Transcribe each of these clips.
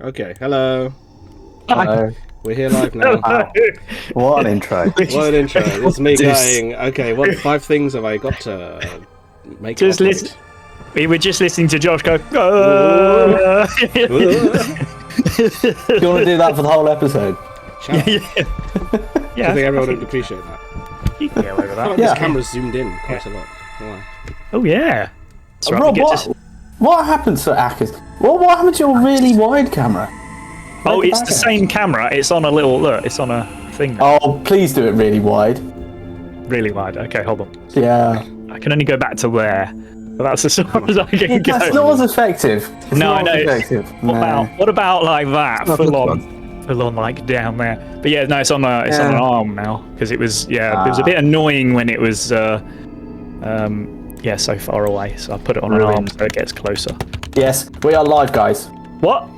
Okay, hello. Hello. We're here live now. Wow. What an intro. What an intro. It's me going, okay, what 5 things have I got to make Just operate? listen. We were just listening to Josh go. Do you want to do that for the whole episode? Shut up. Yeah. I think everyone would appreciate that. You can get away with I feel like that. this camera's zoomed in quite a lot. Wow. Oh yeah. That's right, Rob, we get to- what happened to Akers? What happened to your really wide camera? Oh, Where'd it's the back same camera. It's on a little look. It's on a thing. Oh, please do it really wide. Really wide. Okay, hold on. Yeah. I can only go back to there. But that's as far as I can go. That's not as effective. It's No, not I as know. effective. What about like that? Not Full this on like down there. But yeah, no, it's on on an arm now because it was it was a bit annoying when it was so far away. So I put it on an arm so it gets closer. Yes, we are live, guys. What?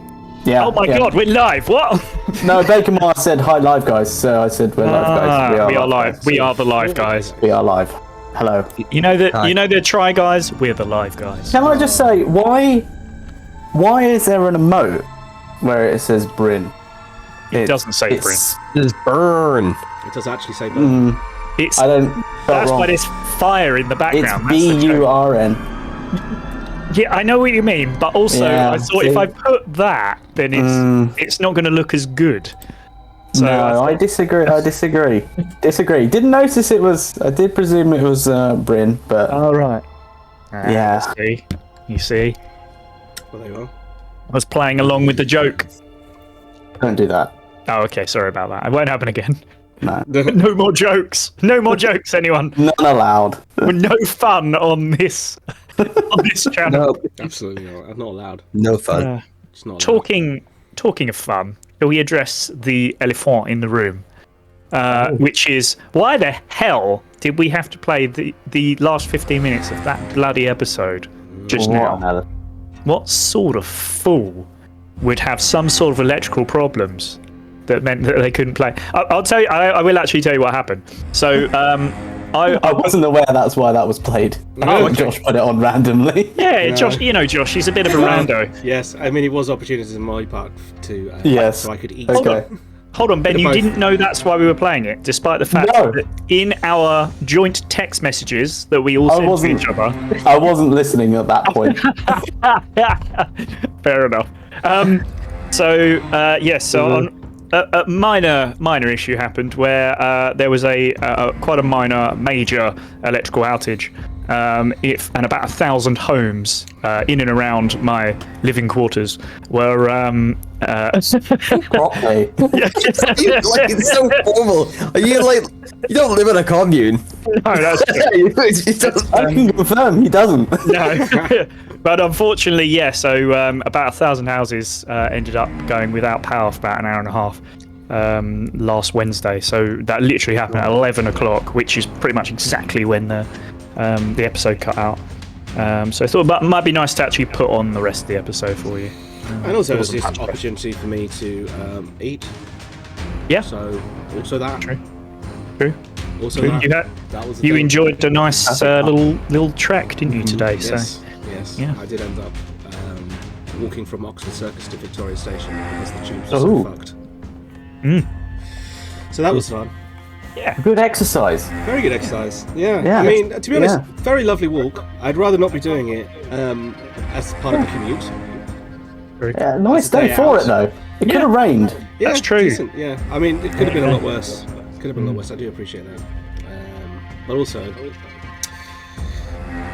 Yeah. Oh my god, we're live! What? No, Baker Mars said hi, live, guys. So I said we're live, guys. We are live. guys. We are the live guys. We are live. Hello. You know the try guys. We're the live guys. Can I just say why is there an emote where it says Bryn? It doesn't say Bryn. Just burn. It does actually say burn. It's I don't. that's wrong. why there's fire in the It's background. That's the joke. BURN. Yeah, I know what you mean, but also Yeah, I thought see? if I put that, then it's not going to look as good. So No, I disagree. Disagree. Didn't notice it was. I did presume it was Bryn, but all right. yeah. You see, Well, there you are. I was playing along with the joke. Don't do that. Oh, okay. Sorry about that. It won't happen again. No, No more jokes. No more jokes, anyone. none allowed. No fun on this channel. No, Absolutely not. I'm not allowed. no fun. It's not allowed. Talking of fun, shall we address the elephant in the room? Which is, why the hell did we have to play the last 15 minutes of that bloody episode just now? What? What sort of fool would have some sort of electrical problems that meant that they couldn't play? I'll tell you. I will actually tell you what happened. So I wasn't aware that's why that was played. Oh, okay. Josh put it on randomly. yeah, No. Josh. You know Josh. He's a bit of a rando. Yes, I mean, it was opportunities on my part to Yes. so I could eat. Okay. Hold on, Ben. Bit of You both. didn't know that's why we were playing it, despite the fact No. that in our joint text messages that we all I sent to wasn't- each other. I wasn't listening at that point. Fair enough. So on a minor issue happened where there was a quite a major electrical outage. And about 1,000 homes in and around my living quarters were. Properly. Like, it's so formal. Are you like, you don't live in a commune? No, that's I can confirm he doesn't. no. But unfortunately, yeah. So about 1,000 houses ended up going without power for about an hour and a half last Wednesday. So that literally happened at 11 o'clock, which is pretty much exactly when the episode cut out. So I thought that might be nice to actually put on the rest of the episode for you. And also, it was just an opportunity for me to eat. Yeah. So, also that. True. Also True. that. That was the You thing. enjoyed a nice little trek, didn't you, today? Yes, yes. Yeah. I did end up walking from Oxford Circus to Victoria Station because the tubes were Oh. so fucked. Mm. So that was fun. So yeah. Good exercise. Very good exercise. Yeah. Yeah. I mean, to be honest, Yeah. very lovely walk. I'd rather not be doing it as part of the commute. Yeah, nice That's a day day for out. it though. It could have rained. Yeah, That's true. Decent, yeah. I mean, it could have been a lot worse. Could have been a lot worse. I do appreciate that. But also,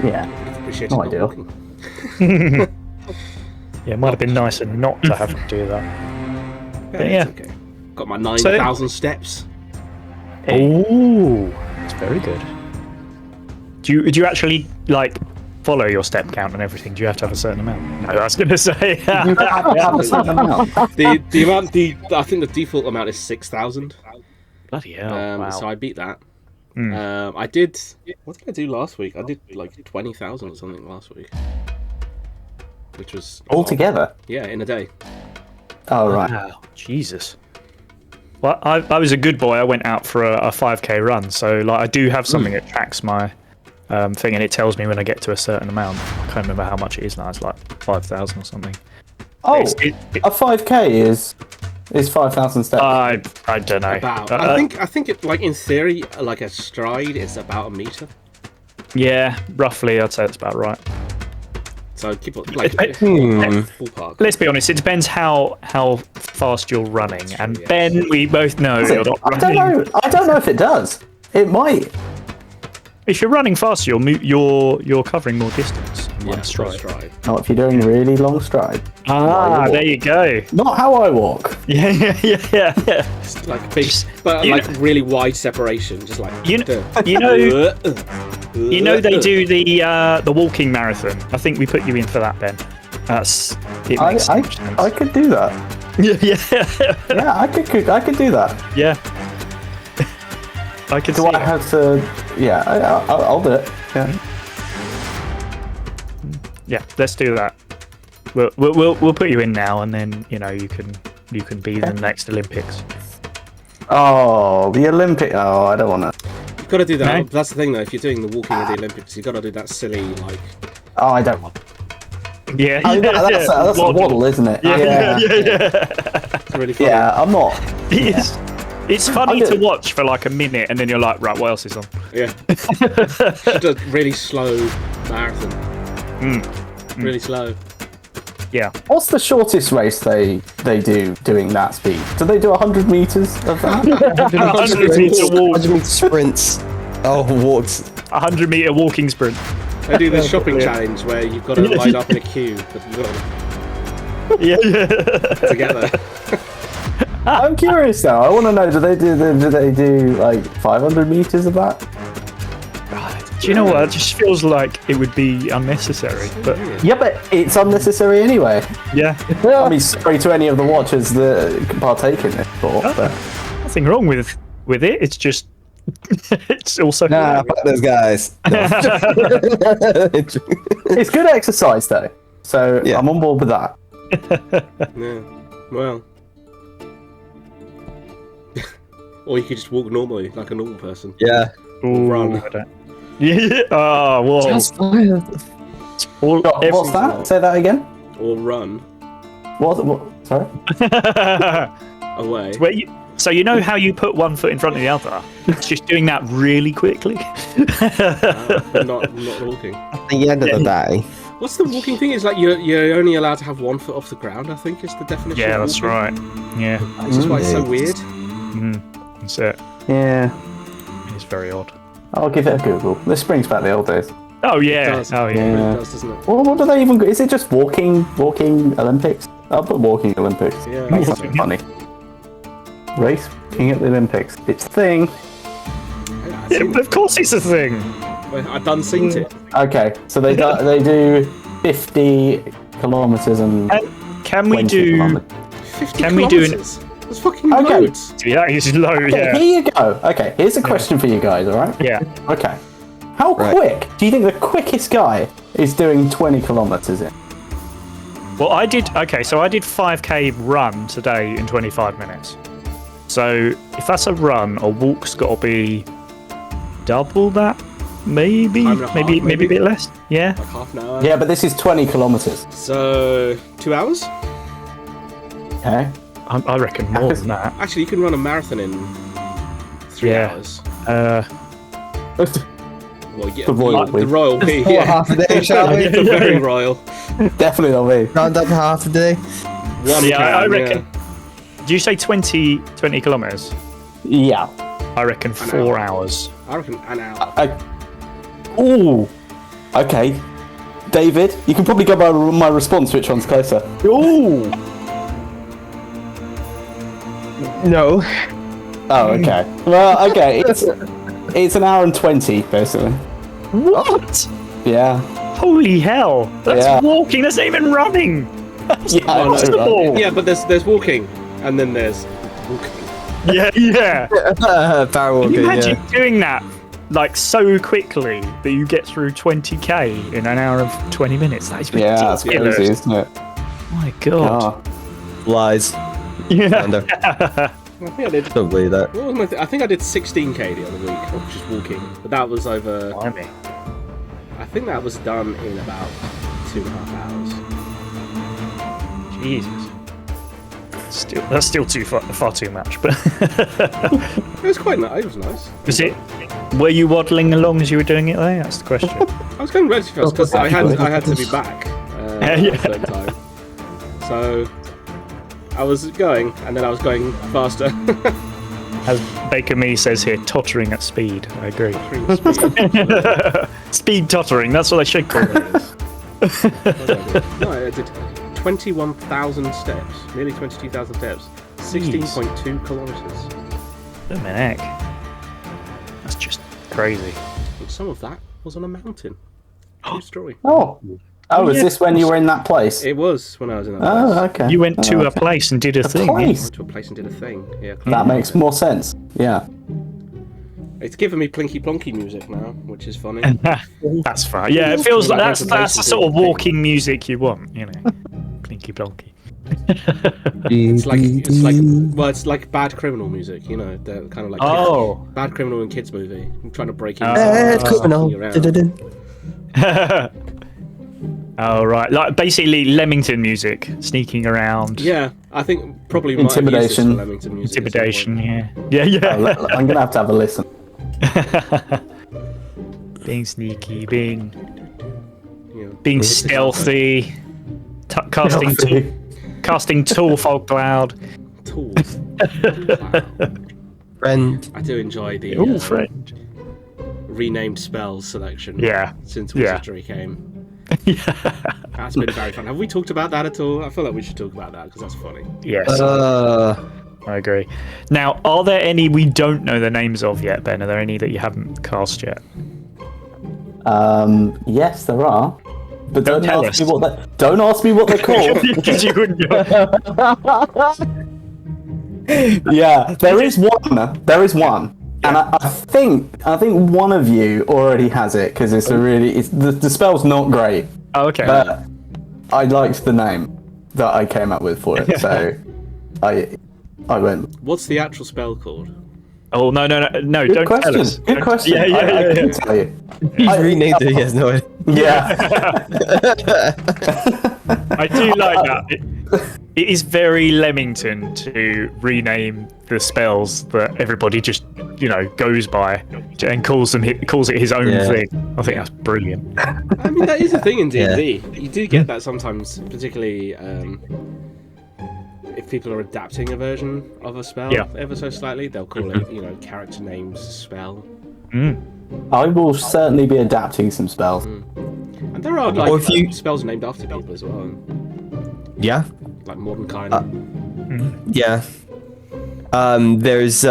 Yeah. appreciate No not ideal. walking. Yeah, it might have been nicer not to have to do that. Yeah, But yeah. it's okay. Got my 9,000 steps. Oh, that's very good. Do you actually like follow your step count and everything? Do you have to have a certain amount? No, I was going to say. You have a certain amount. The amount, I think the default amount is 6,000. Bloody hell! Wow. So I beat that. I did. What did I do last week? I did like 20,000 or something last week, which was All together. Yeah, in a day. Oh right. Wow, Jesus. Well, I was a good boy. I went out for a 5k run, so like I do have something that tracks my thing, and it tells me when I get to a certain amount. I can't remember how much it is now. It's like 5,000 or something. Oh, It's- it- a 5k is 5,000 steps. I don't know. About. I think it, like, in theory, like a stride is about a meter. Yeah, roughly, I'd say that's about right. So keep it like Hmm. ballpark. Let's be honest. It depends how fast you're running, and yes. Ben, we both know Is you're it? not I don't running. know. I don't know if it does. It might. If you're running faster, you're covering more distance in one stride. Not if you're doing really long stride. Ah, there you go. Not how I walk. Yeah. It's like big, but you like really wide separation, just like You know they do the walking marathon. I think we put you in for that, Ben. It I, makes I, so much sense. I could do that. Yeah. Yeah, I could do that. Yeah. I could Do see I it. have to? Yeah, I'll do it. Yeah. Yeah, let's do that. We'll put you in now, and then you can be the next Olympics. Oh, the Olympic. Oh, I don't want to. You've got to do that. No. That's the thing, though. If you're doing the walking of the Olympics, you've got to do that silly like. Oh, I don't want. Yeah, I mean, that's a waddle, isn't it? Yeah. It's really funny. Yeah, I'm not. It's funny I to do. watch for like a minute, and then you're like, right, what else is on? Yeah. Just a really slow marathon. Really slow. Yeah. What's the shortest race they do doing that speed? Do they do 100 meters of that? 100 meter walk, 100 meter sprints. Oh, walks. 100-meter walking sprint. They do the shopping challenge where you've got to line up in a queue, but you've got Yeah. to get there. I'm curious now. I want to know. Do they do like 500 meters of that? Do you know what? It just feels like it would be unnecessary. But Yeah, but it's unnecessary anyway. yeah, I mean, sorry to any of the watchers that partake in this sport, but nothing wrong with it. It's just it's also Nah, fuck those guys. No. it's good exercise though. So Yeah. I'm on board with that. Yeah. Well. Or you could just walk normally, like a normal person. Yeah. Ooh, Run. I don't- Yeah. Oh, whoa. Just fire. What's that? Say that again. Or run What? Sorry. away. So you know how you put one foot in front of the other? It's just doing that really quickly. Not walking. At the end of the day. What's the walking thing? It's like you're only allowed to have 1 foot off the ground, I think is the definition. Yeah, of that's walking. right. Yeah, Which is why it's so weird. that's it. Yeah. It's very odd. I'll give it a Google. This brings back the old days. Oh It yeah. does. Oh It yeah. really does, doesn't it? Well, what do they even? Is it just walking Olympics? I'll put walking Olympics. Yeah. Make something funny. Race walking at the Olympics. It's a thing. Yeah, Yeah, of course, it's a thing. I've done seen it. Okay, so they do 50 kilometers and Can we 20 do? kilometers. 50 Can we do an- kilometres. That's fucking Okay. loads. Yeah, it's low. Okay, Yeah. here you go. Okay, here's a question for you guys. All right. Yeah. Okay. How Right. quick do you think the quickest guy is doing 20 kilometers in? Well, I did 5k run today in 25 minutes. So if that's a run, a walk's got to be double that, maybe, Time and a half, maybe a maybe? bit less. Yeah. Like half an hour. Yeah, but this is 20 kilometers. So 2 hours? Okay. I reckon more than that. Actually, you can run a marathon in 3 Yeah. hours. Well, yeah, The royal we. the royal we. What, Yeah. half a day, shall we? The very royal. Definitely not me. Round up half a day. One Yeah, I can, reckon. Do you say 20 kilometers? Yeah. I reckon 4 hours. I reckon an hour. Ooh. Okay. David, you can probably go by my response. Which one's closer? Ooh. No. Oh, okay. Well, okay. It's an hour and 20, basically. What? Yeah. Holy hell! That's Yeah. walking. That's not even running. Yeah, I know, right? Impossible. Yeah, but there's walking, and then there's walking. Yeah. Power Can walking, you imagine yeah. doing that like so quickly that you get through 20k in an hour of 20 minutes? That is Yeah, that's ridiculous. crazy, isn't it? My God. Ah. Lies. Yeah. Kinda. I think I did. Don't believe that. What was my I think I did 16k the other week of just walking, but that was over. Blimey. I think that was done in about 2.5 hours. Jesus. That's still far too much. But It was quite nice. It was nice. was it? Were you waddling along as you were doing it though? That's the question. I was going relatively fast because I had to be back at a certain time. So I was going, and then I was going faster. As Baker Me says here, tottering at speed. I agree. Speed tottering. That's what I should call it. No, I did 21,000 steps, nearly 22,000 steps, 16.2 kilometers. Oh, man, heck. That's just crazy. And some of that was on a mountain. True story. Was this when you were in that place? It was when I was in that place. Oh, okay. You went to a place and did a thing. I place? went to a place and did a thing. Yeah. That makes more sense. Yeah. It's giving me plinky plonky music now, which is funny. That's fine. Yeah, it feels like that's the sort of walking music you want, you know. Plinky plonky. It's like bad criminal music, you know, the kind of like bad criminal in kids movie. I'm trying to break in. Bad criminal. Oh right, like basically Leamington music, sneaking around. Yeah, I think probably Intimidation. might use this for Leamington music. Intimidation, yeah. I'm gonna have to have a listen. Being sneaky, being stealthy, casting tall fog cloud. Tools. Friend. I do enjoy the Friend. renamed spells selection. Yeah. Since Wizardry came. That's been very fun. Have we talked about that at all? I feel like we should talk about that because that's funny. Yes. I agree. Now, are there any we don't know the names of yet, Ben? Are there any that you haven't cast yet? Yes, there are. But don't tell ask us. don't ask me what they're called. Because you wouldn't go. Yeah, there is one. There is one. And I think one of you already has it because it's the spell's not great. Oh, okay. But I liked the name that I came up with for it, so I went. What's the actual spell called? Oh no! Good Don't question. tell us. Good question. Yeah. I can tell you. He's renamed it, he has no idea. Yeah. I do like that. It is very Leamington to rename the spells that everybody just, goes by and calls it his own thing. I think that's brilliant. I mean, that is a thing in D&D. You do get that sometimes, particularly if people are adapting a version of a spell ever so slightly. They'll call it, character names spell. I will certainly be adapting some spells. And there are spells named after people as well. Yeah. Like Mordenkainen. Yeah. There's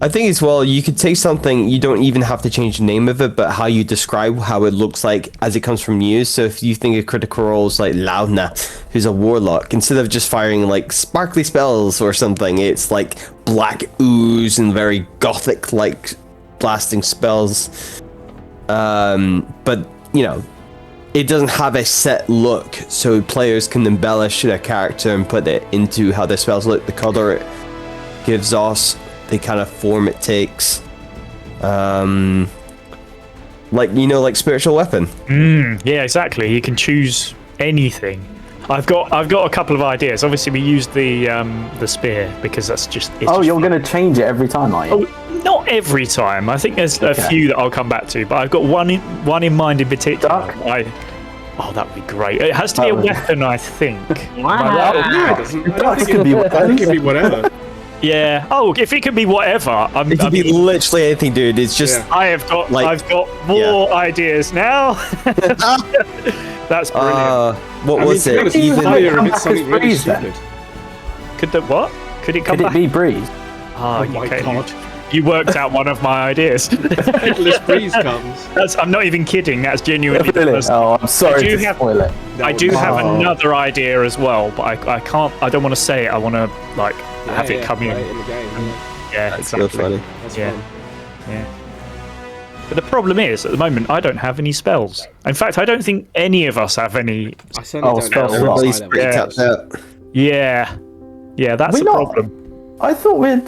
I think as well, you could take something, you don't even have to change the name of it, but how you describe how it looks like as it comes from you. So if you think of Critical Role's like Laudna, who's a warlock, instead of just firing like sparkly spells or something, it's like black ooze and very gothic like blasting spells. But it doesn't have a set look, so players can embellish their character and put it into how their spells look, the color it gives us, the kind of form it takes. Like spiritual weapon. Yeah, exactly. You can choose anything. I've got a couple of ideas. Obviously, we used the spear because that's just. You're going to change it every time, are you? Oh, not every time. I think there's a few that I'll come back to, but I've got one in mind in particular. That would be great. It has to be a weapon, I think. Wow. No, it doesn't. Ducks could be It could be whatever. Yeah. Oh, if it could be whatever, It could be literally anything, dude. It's just I've got more ideas now. That's brilliant. What was it? It's higher if it's something really stupid. Could the what? Could it come Could back? it be breeze? Oh my God. You worked out one of my ideas. Endless breeze comes. I'm not even kidding. That's genuinely the Really? first. Oh, I'm sorry to spoil it. I do have another idea as well, but I can't. I don't want to say it. I want to have it come in. Play it in the game. Yeah, That's exactly. so funny. That's Yeah. fun. Yeah. But the problem is, at the moment, I don't have any spells. In fact, I don't think any of us have any. I certainly don't spells know. slot. Everybody's pretty tapped out. Yeah. Yeah, that's We're a not- problem. I thought we'd.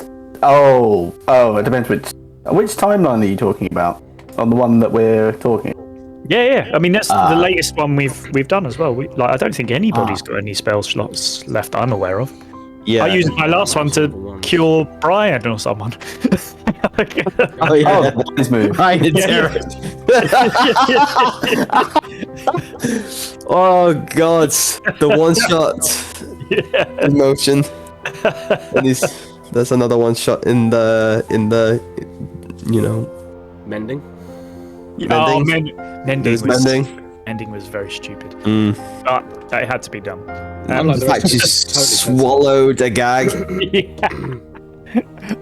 It depends which timeline are you talking about? On the one that we're talking. Yeah. I mean, that's the latest one we've done as well. I don't think anybody's got any spell slots left that I'm aware of. Yeah. I used my last one to cure Brian or someone. Oh yeah. Wise move. Brian Terror. Oh god, the one shot emotion. And there's another one shot in the Mending. Mending was very stupid. But it had to be done. The fact you swallowed a gag.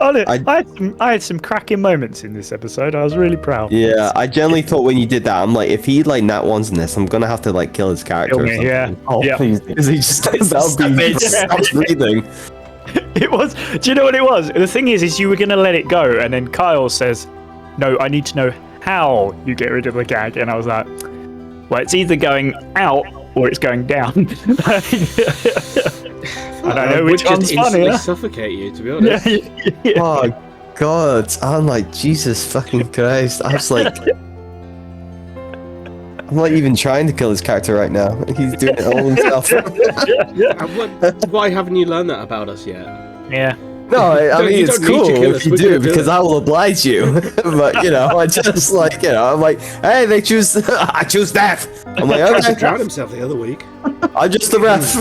I had some cracking moments in this episode. I was really proud. Yeah, I generally thought when you did that, I'm like, if he nat ones in this, I'm gonna have to kill his character. Kill or me, something. yeah. Oh, please. Because he just stops breathing. It was. Do you know what it was? The thing is you were gonna let it go, and then Kyle says, "No, I need to know how you get rid of the gag." And I was like, "Well, it's either going out or it's going down." I don't know which one's funnier. Suffocate you, to be honest. Yeah. Oh god, I'm like, Jesus fucking Christ. I was like, I'm not even trying to kill his character right now. He's doing it all himself. Why haven't you learned that about us yet? Yeah. No, I mean, it's cool if you do, because it. I will oblige you. But, I just I'm like, hey, they choose, I choose death. I'm like, He okay, drowned himself the other week. I'm just the ref.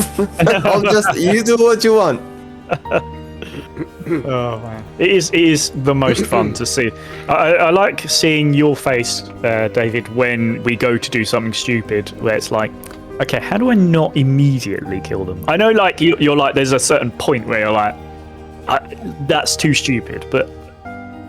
You do what you want. Oh man, it is the most fun to see. I like seeing your face, David, when we go to do something stupid, where it's like, okay, how do I not immediately kill them? I know, you're like, there's a certain point where you're like, that's too stupid, but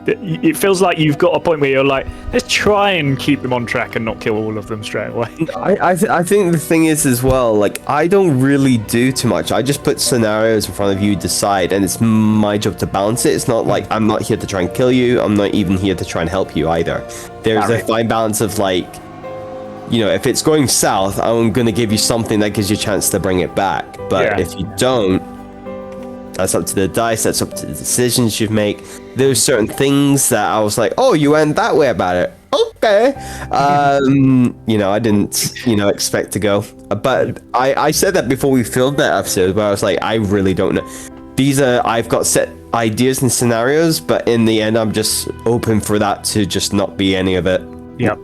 it feels like you've got a point where you're like, let's try and keep them on track and not kill all of them straight away. I think the thing is as well, I don't really do too much. I just put scenarios in front of you, decide, and it's my job to balance it. It's not like I'm not here to try and kill you. I'm not even here to try and help you either. There's a fine balance of if it's going south, I'm going to give you something that gives you a chance to bring it back. But if you don't, that's up to the dice, that's up to the decisions you make. There's certain things that I was like, oh, you went that way about it. Okay. I didn't, expect to go. But I said that before we filmed that episode, where I was like, I really don't know. I've got set ideas and scenarios, but in the end, I'm just open for that to just not be any of it. Yeah.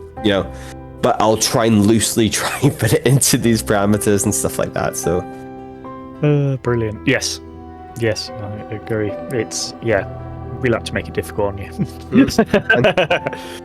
But I'll try and loosely try and put it into these parameters and stuff like that, so. Brilliant. Yes, I agree. We like to make it difficult on you.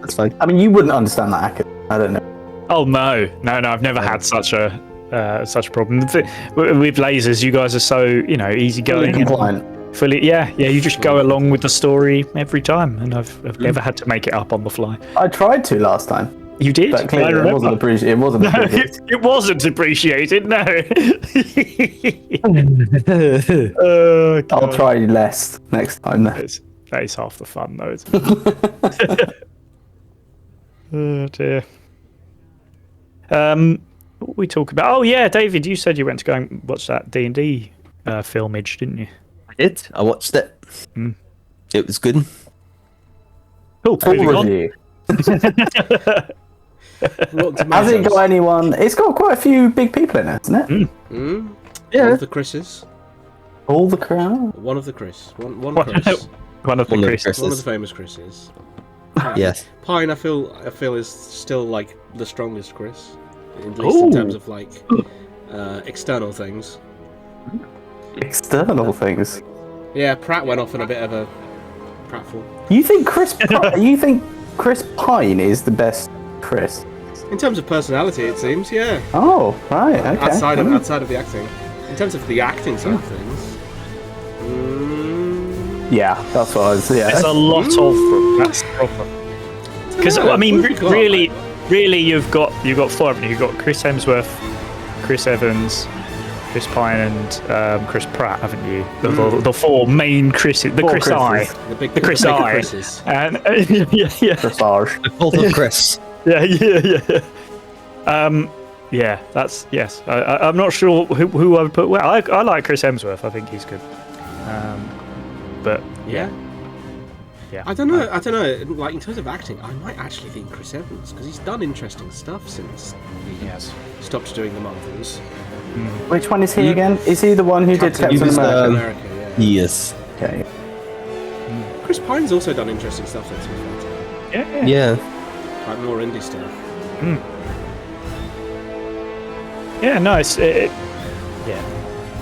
That's fine. I mean, you wouldn't understand that, Akira. I don't know. Oh no, I've never had such a problem with lasers. You guys are so easygoing, Compliant. fully. Yeah. You just go along with the story every time, and I've never had to make it up on the fly. I tried to last time. You did. But clearly it wasn't appreciated. It wasn't appreciated. It wasn't appreciated. No. I'll try less next time. That is half the fun, though, isn't it? Oh dear. What we talk about? Oh yeah, David, you said you went to go and watch that D&D filmage, didn't you? I did. I watched it. It was good. Cool. Moving on. Has it got anyone? It's got quite a few big people in it, hasn't it? Yeah. One of the Chris's. All the crowd. One of the Chris. One Chris. One of the Chris. One of the famous Chris's. Yes. Pine, I feel is still the strongest Chris, at least in terms of external things. External things. Yeah, Pratt went off in a bit of a pratfall. You think Chris Pine is the best Chris? In terms of personality, it seems, yeah. Oh, right. Okay. Outside of the acting, in terms of the acting side of things. Yeah, that's what I was. Yeah. There's a lot of them. That's the problem. Because I mean, really, you've got four of them. You've got Chris Hemsworth, Chris Evans, Chris Pine, and Chris Pratt, haven't you? The four main Chris's. The Chris I. The Chris I. And yeah. Chrisage. The cult of Chris. Yeah. That's yes. I'm not sure who I would put. Well, I like Chris Hemsworth. I think he's good. But yeah. yeah. I don't know. Like in terms of acting, I might actually think Chris Evans because he's done interesting stuff since he has stopped doing the Marvels. Which one is he again? Is he the one who did Captain Captain America? America, yeah. Yes. Okay. Chris Pine's also done interesting stuff. That's fair. Yeah. Like more indie stuff. Yeah, no,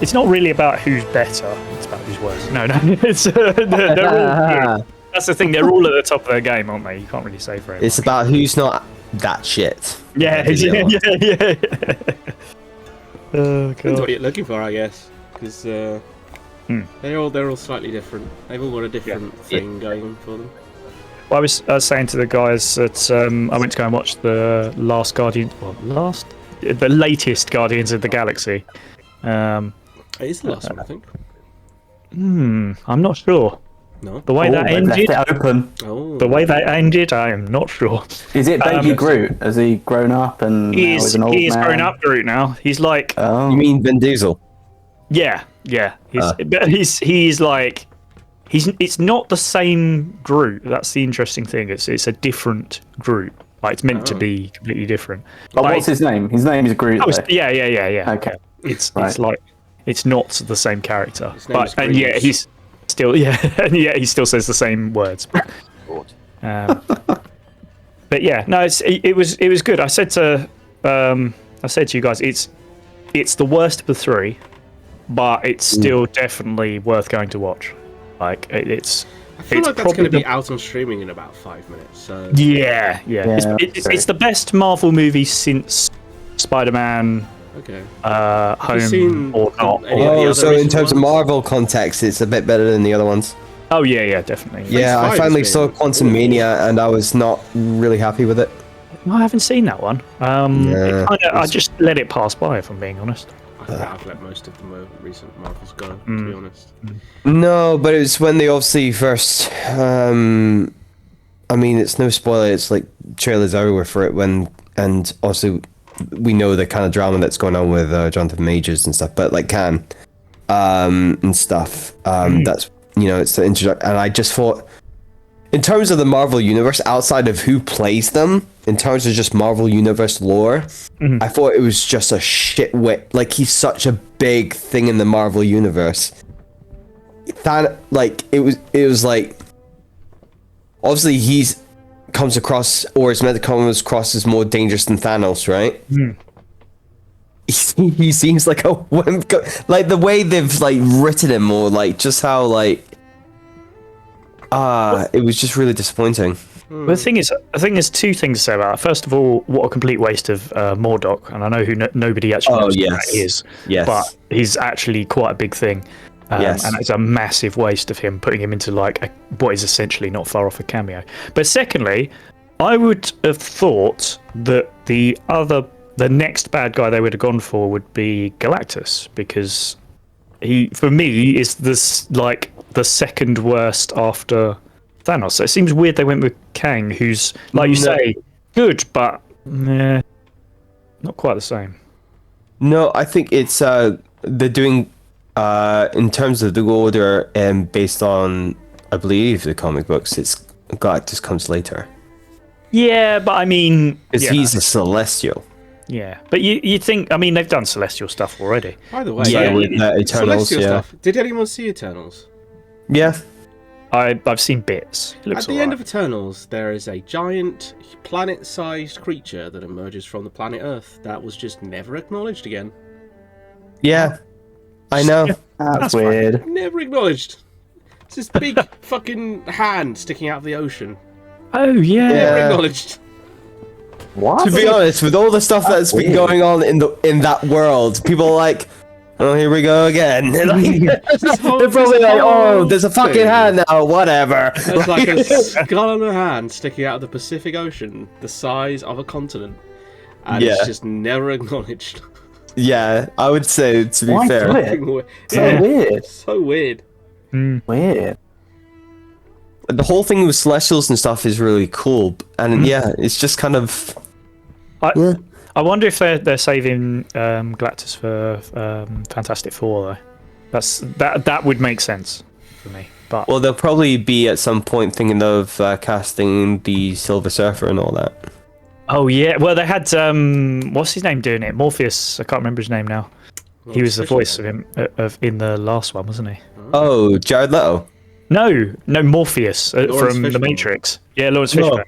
it's not really about who's better. It's about who's worse. No, it's they're all good. That's the thing. They're all at the top of their game, aren't they? You can't really say for it. It's about who's not that shit. Yeah. Oh Depends god. what you're looking for, I guess, because they're all slightly different. They've all got a different thing going on for them. Well, I was saying to the guys that I went to go and watch the the latest Guardians of the Galaxy. It is the last one, I think. I'm not sure. No. The way that they've ended. left it open. Oh. The way that ended, I am not sure. Is it Baby Groot? Has he grown up and now he's an old He is man? grown up Groot now. He's like, Oh. You mean Vin Diesel? yeah. He's like, it's not the same Groot. That's the interesting thing. It's a different Groot. Like it's meant to be completely different. But Like, what's his name? His name is Groot. oh, though. yeah. Okay. It's Right. like it's not the same character, His name is and yet Greaves. he's still and yet he still says the same words. But yeah, no, it was good. I said to you guys, it's the worst of the three, but it's still definitely worth going to watch. Like it's. I feel it's like that's going to probably be out on streaming in about 5 minutes. So Yeah. that's It's the best Marvel movie since Spider-Man. okay. Home seen or not. any of the Oh, other so in recent terms of ones? Marvel context, it's a bit better than the other ones. Oh yeah, definitely. Yeah, five I finally has saw been- Quantum Mania and I was not really happy with it. No, I haven't seen that one. Yeah, I just let it pass by, if I'm being honest. I think I've let most of the recent Marvels go, to be honest. No, but it's when they obviously first. I mean, it's no spoiler. It's like trailers everywhere for it. And also, we know the kind of drama that's going on with Jonathan Majors and stuff. But like Can, and stuff. That's it's the introduction. And I just thought, in terms of the Marvel universe, outside of who plays them, in terms of just Marvel universe lore, I thought it was just a shit wit. Like he's such a big thing in the Marvel universe. That like it was like obviously he's comes across or is meant to come across as more dangerous than Thanos, right? He seems like a wimp. Like the way they've like written him, or like just how like it was just really disappointing. But the thing is, I think there's two things to say about it. First of all, what a complete waste of Mordok, and I know who nobody actually knows who that is. Yes. But he's actually quite a big thing. Yes. And it's a massive waste of him putting him into like what is essentially not far off a cameo. But secondly, I would have thought that the next bad guy they would have gone for would be Galactus, because he, for me, is this like the second worst after Thanos. So it seems weird they went with Kang, who's like you say, good, but not quite the same. No, I think it's they're doing in terms of the order and based on I believe the comic books, it's Galactus comes later. Yeah, but I mean, Because he's a celestial. yeah, but you think? I mean, they've done Celestial stuff already. By the way, Yeah, with Eternals, Celestial yeah. stuff. Did anyone see Eternals? Yeah. I've seen bits. It looks At the end alright. of Eternals, there is a giant, planet-sized creature that emerges from the planet Earth that was just never acknowledged again. Yeah. I know. That's weird. Never acknowledged. It's this big fucking hand sticking out of the ocean. Oh yeah. Never Yeah. acknowledged. What? To be honest, with all the stuff that's been weird. going on in that world, people are like, oh, here we go again. They're probably like, oh, there's a fucking hand now, whatever. There's like a skull on a hand sticking out of the Pacific Ocean, the size of a continent, and Yeah. it's just never acknowledged. Yeah, I would say, to be Why fair. do it? So Yeah. weird. So weird. Weird. The whole thing with Celestials and stuff is really cool. And yeah, it's just kind of... I wonder if they're saving Galactus for Fantastic Four though. That would make sense for me. But Well, they'll probably be at some point thinking of casting the Silver Surfer and all that. oh yeah, well they had what's his name doing it? Morpheus. I can't remember his name now. He was the voice of him in the last one, wasn't he? Oh, Jared Leto. No, Morpheus from Fishburne. The Matrix. Yeah, Lawrence No. Fishburne.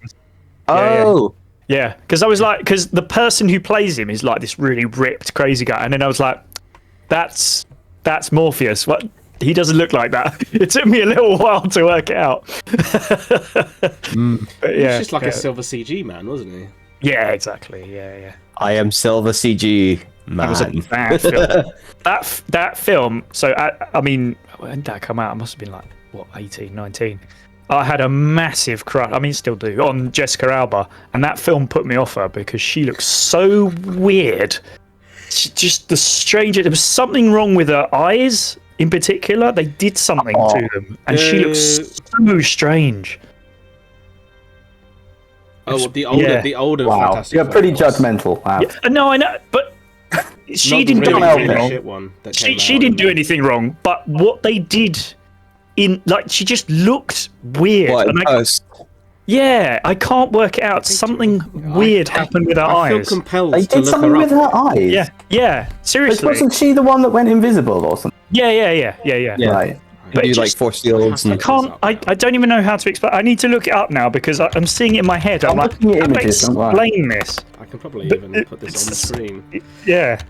Oh, Yeah, because I was like, because the person who plays him is like this really ripped, crazy guy, and then I was like, that's Morpheus. What? He doesn't look like that. It took me a little while to work it out. But He yeah, was just like a silver CG man, wasn't he? yeah, exactly. Yeah. I am Silver CG man. That was a bad film. that film. So I mean, when did that come out? I must have been like what 18, 19. I had a massive crush. I mean, still do on Jessica Alba, and that film put me off her because she looks so weird. Just the stranger. There was something wrong with her eyes, in particular. They did something to them, and she looks so strange. Oh, well, the older Wow, Fantastic you're Four pretty was. judgmental. Wow. Yeah, no, I know, but she Not didn't the do really, anything really wrong. shit one that She came out didn't do in- anything wrong, but what they did she just looked weird. What, And I can't work it out. Something weird happened with her I feel eyes. compelled They to did look something her with up. her eyes. Yeah, But seriously. wasn't she the one that went invisible or something? Yeah. Right. But do it like just- force fields and I don't even know how to explain. I need to look it up now because I'm seeing it in my head. I'm I'm like, looking at how do I images, don't worry. explain this? I can probably even put this on the screen. Yeah,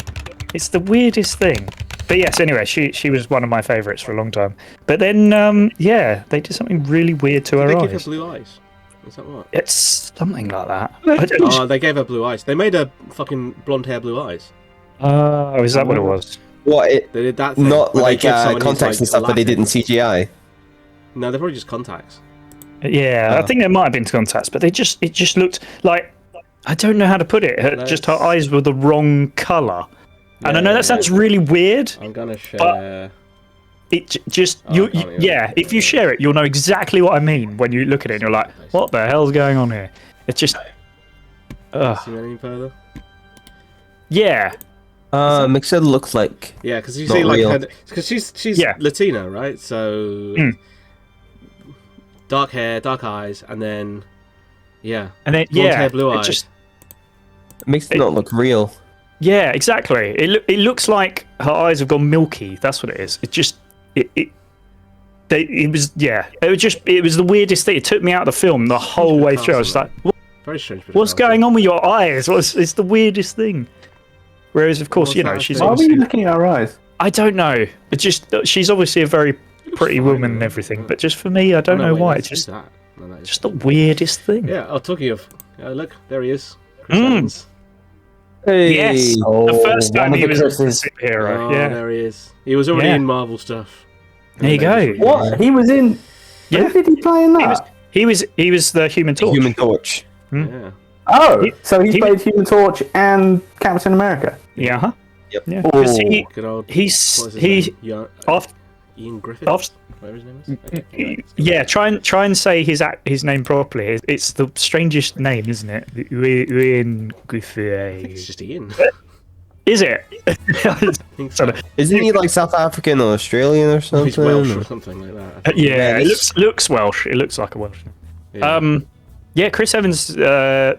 it's the weirdest thing. But yes, anyway, she was one of my favourites for a long time. But then, they did something really weird to Did her they give her eyes. blue eyes? Is that what? It's something like that. I don't- Oh, they gave her blue eyes. They made her fucking blonde hair, blue eyes. Oh, is that what it was? what? They did that thing. Not where they like give someone who's, contacts and stuff that they did in laughing. CGI. No, they're probably just contacts. Yeah, I think there might have been contacts, but it just looked like I don't know how to put it. Just her eyes were the wrong colour. And I know that sounds really weird. I'm gonna share. Just I can't even- if you share it, you'll know exactly what I mean when you look at it and you're like, what the hell's going on here? It's just See any further? yeah. Makes it look like Yeah, because you Not see, like, real. because she's Yeah. Latina, right? So dark hair, dark eyes, and then And then blonde hair, blue it eyes. just makes it not look real. yeah, exactly. It looks like her eyes have gone milky. That's what it is. It just it was the weirdest thing. It took me out of the film the whole way through. I was like, Very strange. what's going on with your eyes? It's the weirdest thing. Whereas, of course, What's you know, that she's thing? Why were obviously, you looking at her eyes? I don't know. It's just she's obviously a very pretty woman and everything. But just for me, I don't know why. It's just that. No, that is- just the weirdest thing. Yeah. Oh, talking of, look, there he is. Chris Evans. Hey. Yes, Oh, the first time one of he the was a Chris's. superhero. Oh, yeah, there he is. He was already Yeah. in Marvel stuff. There you go. What? He was in. Yeah. Where did he play in that? he was the Human Torch. Human Torch. Yeah. Oh, so he he- played Human Torch and Captain America. Yeah, huh? Yep. Yeah, because Oh. Good old. he's what is his he name? off Ian Griffith. off. Whatever his name is. Okay, anyway. Yeah, try and say his name properly. It's the strangest name, isn't it? Ian It's Griffith. just Ian. Is it? I think so. Isn't he like South African or Australian or something? He's Welsh or something like that. I think. Yeah, it he's- looks Welsh. It looks like a Welsh name. Yeah. Yeah, Chris Evans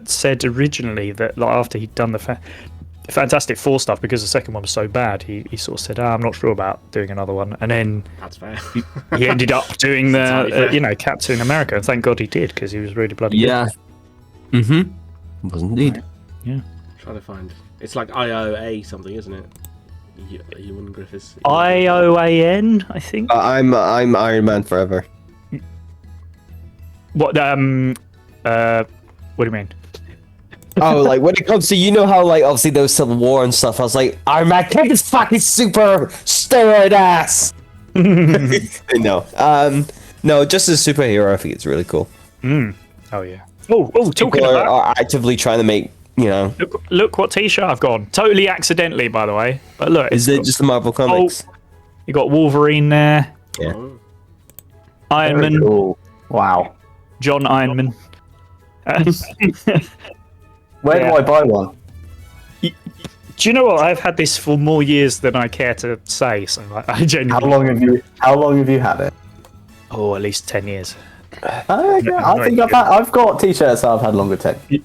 said originally that like, after he'd done the Fantastic Four stuff, because the second one was so bad, he sort of said, I'm not sure about doing another one. And then That's fair. he ended up doing entirely fair. Captain America. And thank God he did, because he was really bloody Yeah. Mm-hmm. Was indeed. Trying to find. It's like IOA something, isn't it? Ewan Griffiths. good. IOAN, I think. I'm Iron Man forever. What do you mean? Oh, like when it comes to, you know how like obviously there was Civil War and stuff. I was like, Iron Man, kick his fucking super steroid ass. No, just as a superhero, I think it's really cool. Oh yeah. Oh, talking People about are actively trying to make, you know, look what t-shirt I've got on. Totally accidentally, by the way. But look, is it's it just the Marvel comics? you got Wolverine there, Yeah. Oh, Iron Very Man, cool. Wow. John Ironman. Where Yeah. do I buy one? Do you know what? I've had this for more years than I care to say. So I How genuinely. long have you had it? Oh, at least 10 years. I think I've got t-shirts that I've had longer than 10.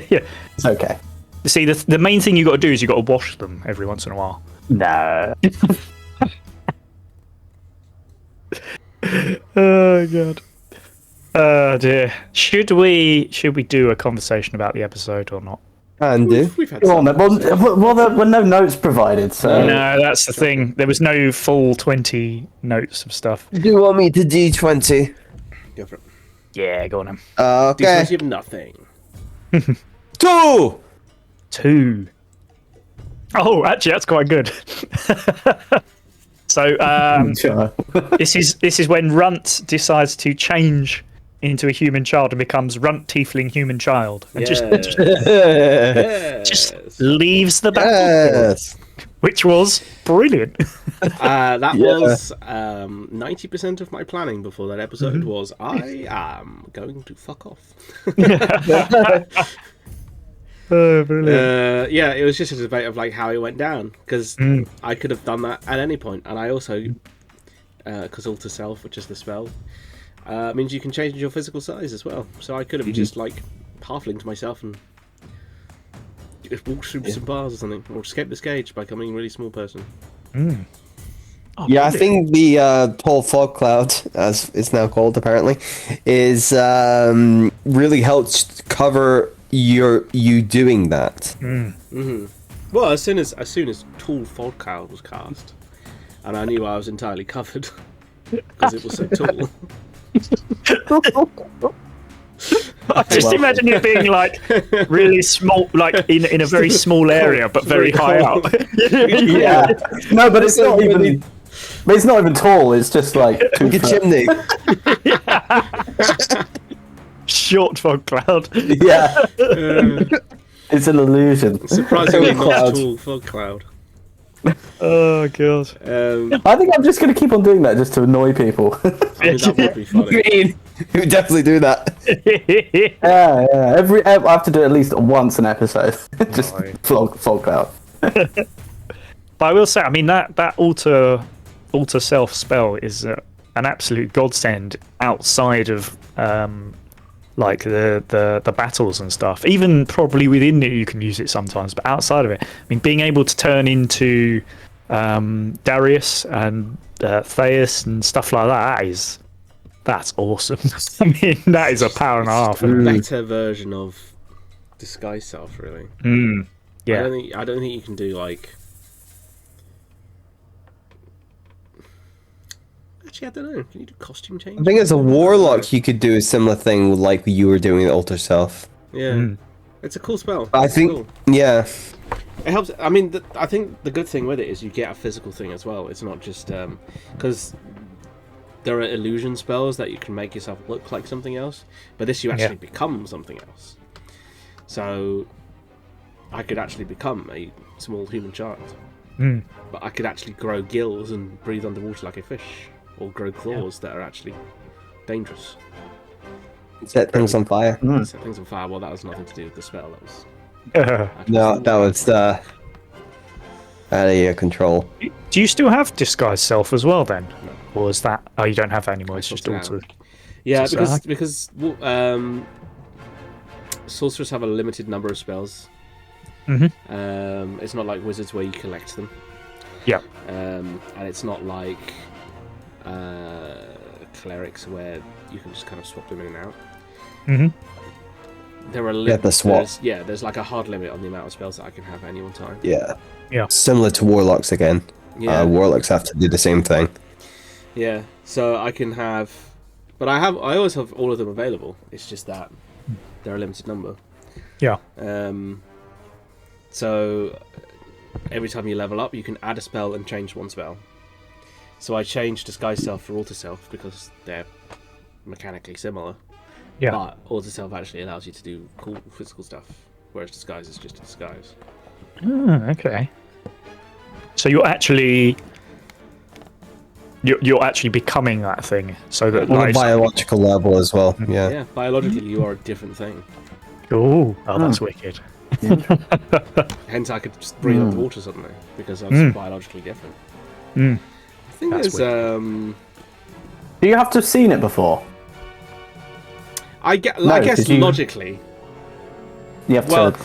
Yeah. It's okay. See, the main thing you got to do is you got to wash them every once in a while. No. Oh god. Oh dear. Should we do a conversation about the episode or not? And do. We've had Go on, some. then. Well, there were no notes provided, so... No, that's the thing. There was no full 20 notes of stuff. Do you want me to D20? Go for it. Yeah, go on then. Okay. D20 of nothing. 2! 2. Oh, actually, that's quite good. So, Sure. this is when Runt decides to change into a human child and becomes Runt Tiefling Human Child, and just leaves the battlefield, Yes. which was brilliant. That was 90% of my planning before that episode was I am going to fuck off. Oh, brilliant. Yeah, it was just a debate of like how it went down because I could have done that at any point, and I also because alter self, which is the spell, means you can change your physical size as well. So I could have just like halflinged myself and just walked through some bars or something, or escaped this cage by becoming a really small person. Oh, Yeah, I brilliant. think the tall fog cloud, as it's now called apparently, is really helped cover you doing that. Well, as soon as tall fog cloud was cast, and I knew I was entirely covered because it was so tall. Just imagine it being like really small, like in a very small area, but very high up. Yeah. No, but it's not even... But it's not even tall, it's just like... Like a chimney. Short fog cloud. Yeah. It's an illusion. Surprisingly not Cloud. tall fog cloud. Oh god. I think I'm just going to keep on doing that just to annoy people. I mean, that would be funny. We would definitely do that. Yeah. I have to do it at least once an episode. Just fog cloud. But I will say, I mean that alter self spell is an absolute godsend outside of like the battles and stuff. Even probably within it, you can use it sometimes. But outside of it, I mean, being able to turn into Darius and Theus and stuff like that's awesome. I mean, that is a power and a half. A better version of disguise self, really. Yeah. I don't think you can do like. Actually, I don't know. Can you do costume change? I think as a warlock, you could do a similar thing like you were doing with Alter Self. Yeah, it's a cool spell. I It's think, cool. yeah. It helps. I mean, I think the good thing with it is you get a physical thing as well. It's not just because there are illusion spells that you can make yourself look like something else, but this you actually become something else. So I could actually become a small human child, but I could actually grow gills and breathe underwater like a fish, or grow claws that are actually dangerous. Set things on fire. Set things on fire. Well, that was nothing to do with the spell. That was No, that was out of your control. Do you still have disguise self as well then? Or is that... Oh, you don't have that anymore, it's just still alter. yeah, So- because sorcerers have a limited number of spells. It's not like wizards where you collect them. Yeah. And it's not like clerics where you can just kind of swap them in and out. There are the swap. there's like a hard limit on the amount of spells that I can have at any one time. Yeah. Yeah. Similar to warlocks again. Yeah. Warlocks have to do the same thing. Yeah, so I can have, but I always have all of them available. It's just that they're a limited number. Yeah. So every time you level up, you can add a spell and change one spell. So I changed disguise self for alter self because they're mechanically similar. Yeah. But alter self actually allows you to do cool physical stuff, whereas disguise is just a disguise. Okay. So you're actually becoming that thing, so that On a like, biological level as well. Yeah. Yeah, biologically you are a different thing. oh, that's wicked. Hence I could just breathe underwater suddenly because I was biologically different. I think That's there's Do you have to have seen it before? I guess logically. You have Well, to.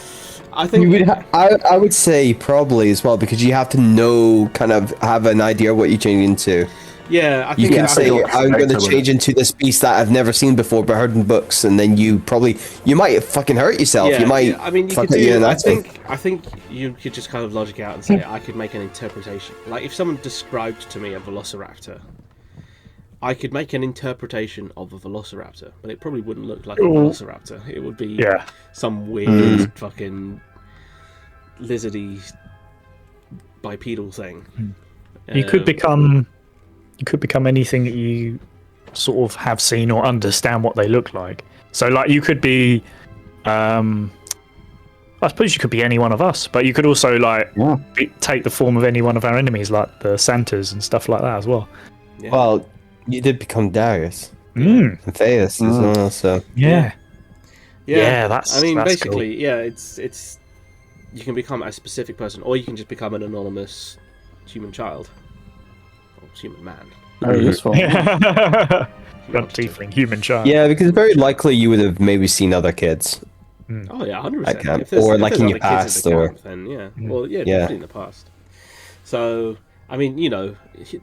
I think I would say probably as well, because you have to know, kind of have an idea what you're changing into. yeah. I You think can say, you'll I'm going to expect it, change into this beast that I've never seen before but heard in books, and then you might fucking hurt yourself. You might I mean, you fuck could up your do. anatomy. I think you could just kind of logic out and say I could make an interpretation. Like if someone described to me a velociraptor, I could make an interpretation of a velociraptor, but it probably wouldn't look like a velociraptor. It would be some weird fucking lizardy bipedal thing. You could become anything that you sort of have seen or understand what they look like. So like you could be I suppose you could be any one of us, but you could also like take the form of any one of our enemies, like the Santas and stuff like that as well. Yeah. Well, you did become Darius Mm. and Theus as well, so Yeah. Yeah, Yeah, that's. I mean, that's basically, yeah. It's you can become a specific person, or you can just become an anonymous human child or human man. Very useful. Cool. Grunt tiefling, human child. yeah, because it's very likely you would have maybe seen other kids. Oh yeah, 100%. At camp, or like in your past, or camp, then yeah, well, yeah, definitely in the past. So, I mean, you know,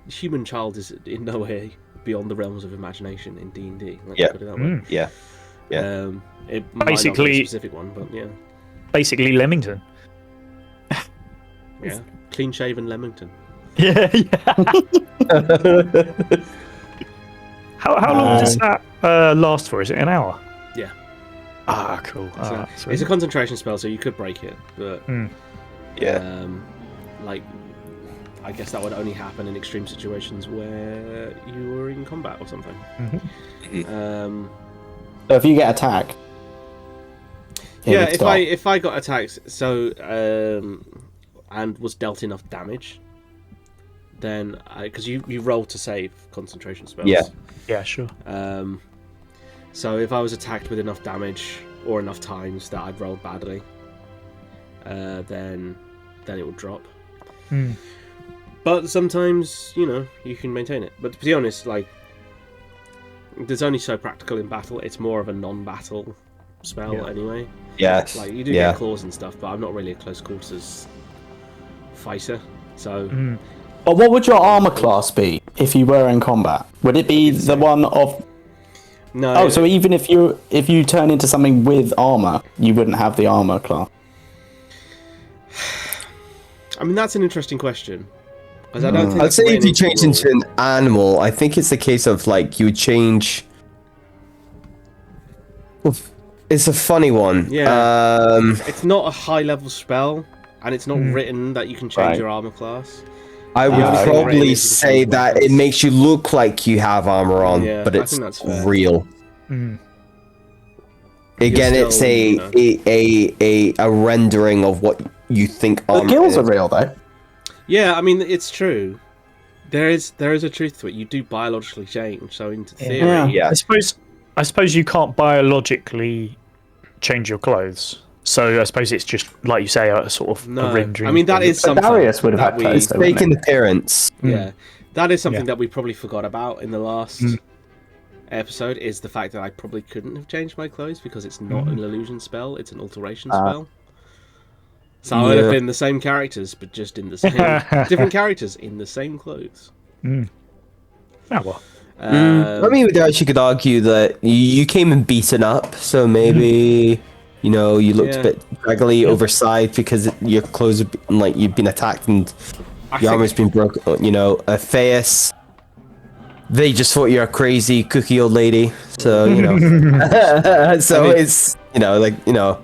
human child is in no way beyond the realms of imagination in D&D. Let's put it that way. Yeah, It might not be Basically- a specific one, but yeah, Basically Leamington. yeah, clean-shaven Leamington. Yeah. How long does that last for? Is it an hour? Yeah. Ah, cool. It's a concentration spell, so you could break it, but yeah. like, I guess that would only happen in extreme situations where you were in combat or something. So if you get attacked. Yeah, if I got attacked, so and was dealt enough damage, then because you roll to save concentration spells. Yeah, sure. So if I was attacked with enough damage or enough times that I'd rolled badly, then it would drop. But sometimes, you know, you can maintain it. But to be honest, like, there's only so practical in battle. It's more of a non-battle spell anyway. Yes. Like, you do get claws and stuff, but I'm not really a close quarters fighter. So, But what would your armor class be if you were in combat? Would it be the one of? no. Oh, so even if you turn into something with armor, you wouldn't have the armor class. I mean, that's an interesting question. Because I don't think I'd that's say if written you into the change into rules. an animal, I think it's the case of like you would change. It's a funny one. Yeah. It's not a high-level spell, and it's not written that you can change Right. your armor class. I would okay. probably Right, say you can that change it makes you look like you have armor on, Yeah, but I it's think that's fair. real. Again, You're it's still, a, you know. a rendering of what you think The armor gills is. are real though. Yeah, I mean, it's true. There is a truth to it. You do biologically change, so in theory, Yeah. Yeah. I suppose you can't biologically change your clothes. So I suppose it's just like you say, a sort of no. a rendering. I mean, that is But something Darius would have that had we, clothes though, wouldn't Fake an he? appearance. yeah, that is something Yeah. that we probably forgot about in the last episode. Is the fact that I probably couldn't have changed my clothes because it's not an illusion spell; it's an alteration spell. So I would have been the same characters, but just in the same different characters in the same clothes. Oh well. I mean, with that, you could argue that you came in beaten up, so maybe you know you looked Yeah. a bit raggedy, oversized because your clothes have been, like you've been attacked and your armor's been broken. You know, a face. They just thought you're a crazy cookie old lady, so you know. So I mean- it's you know like you know.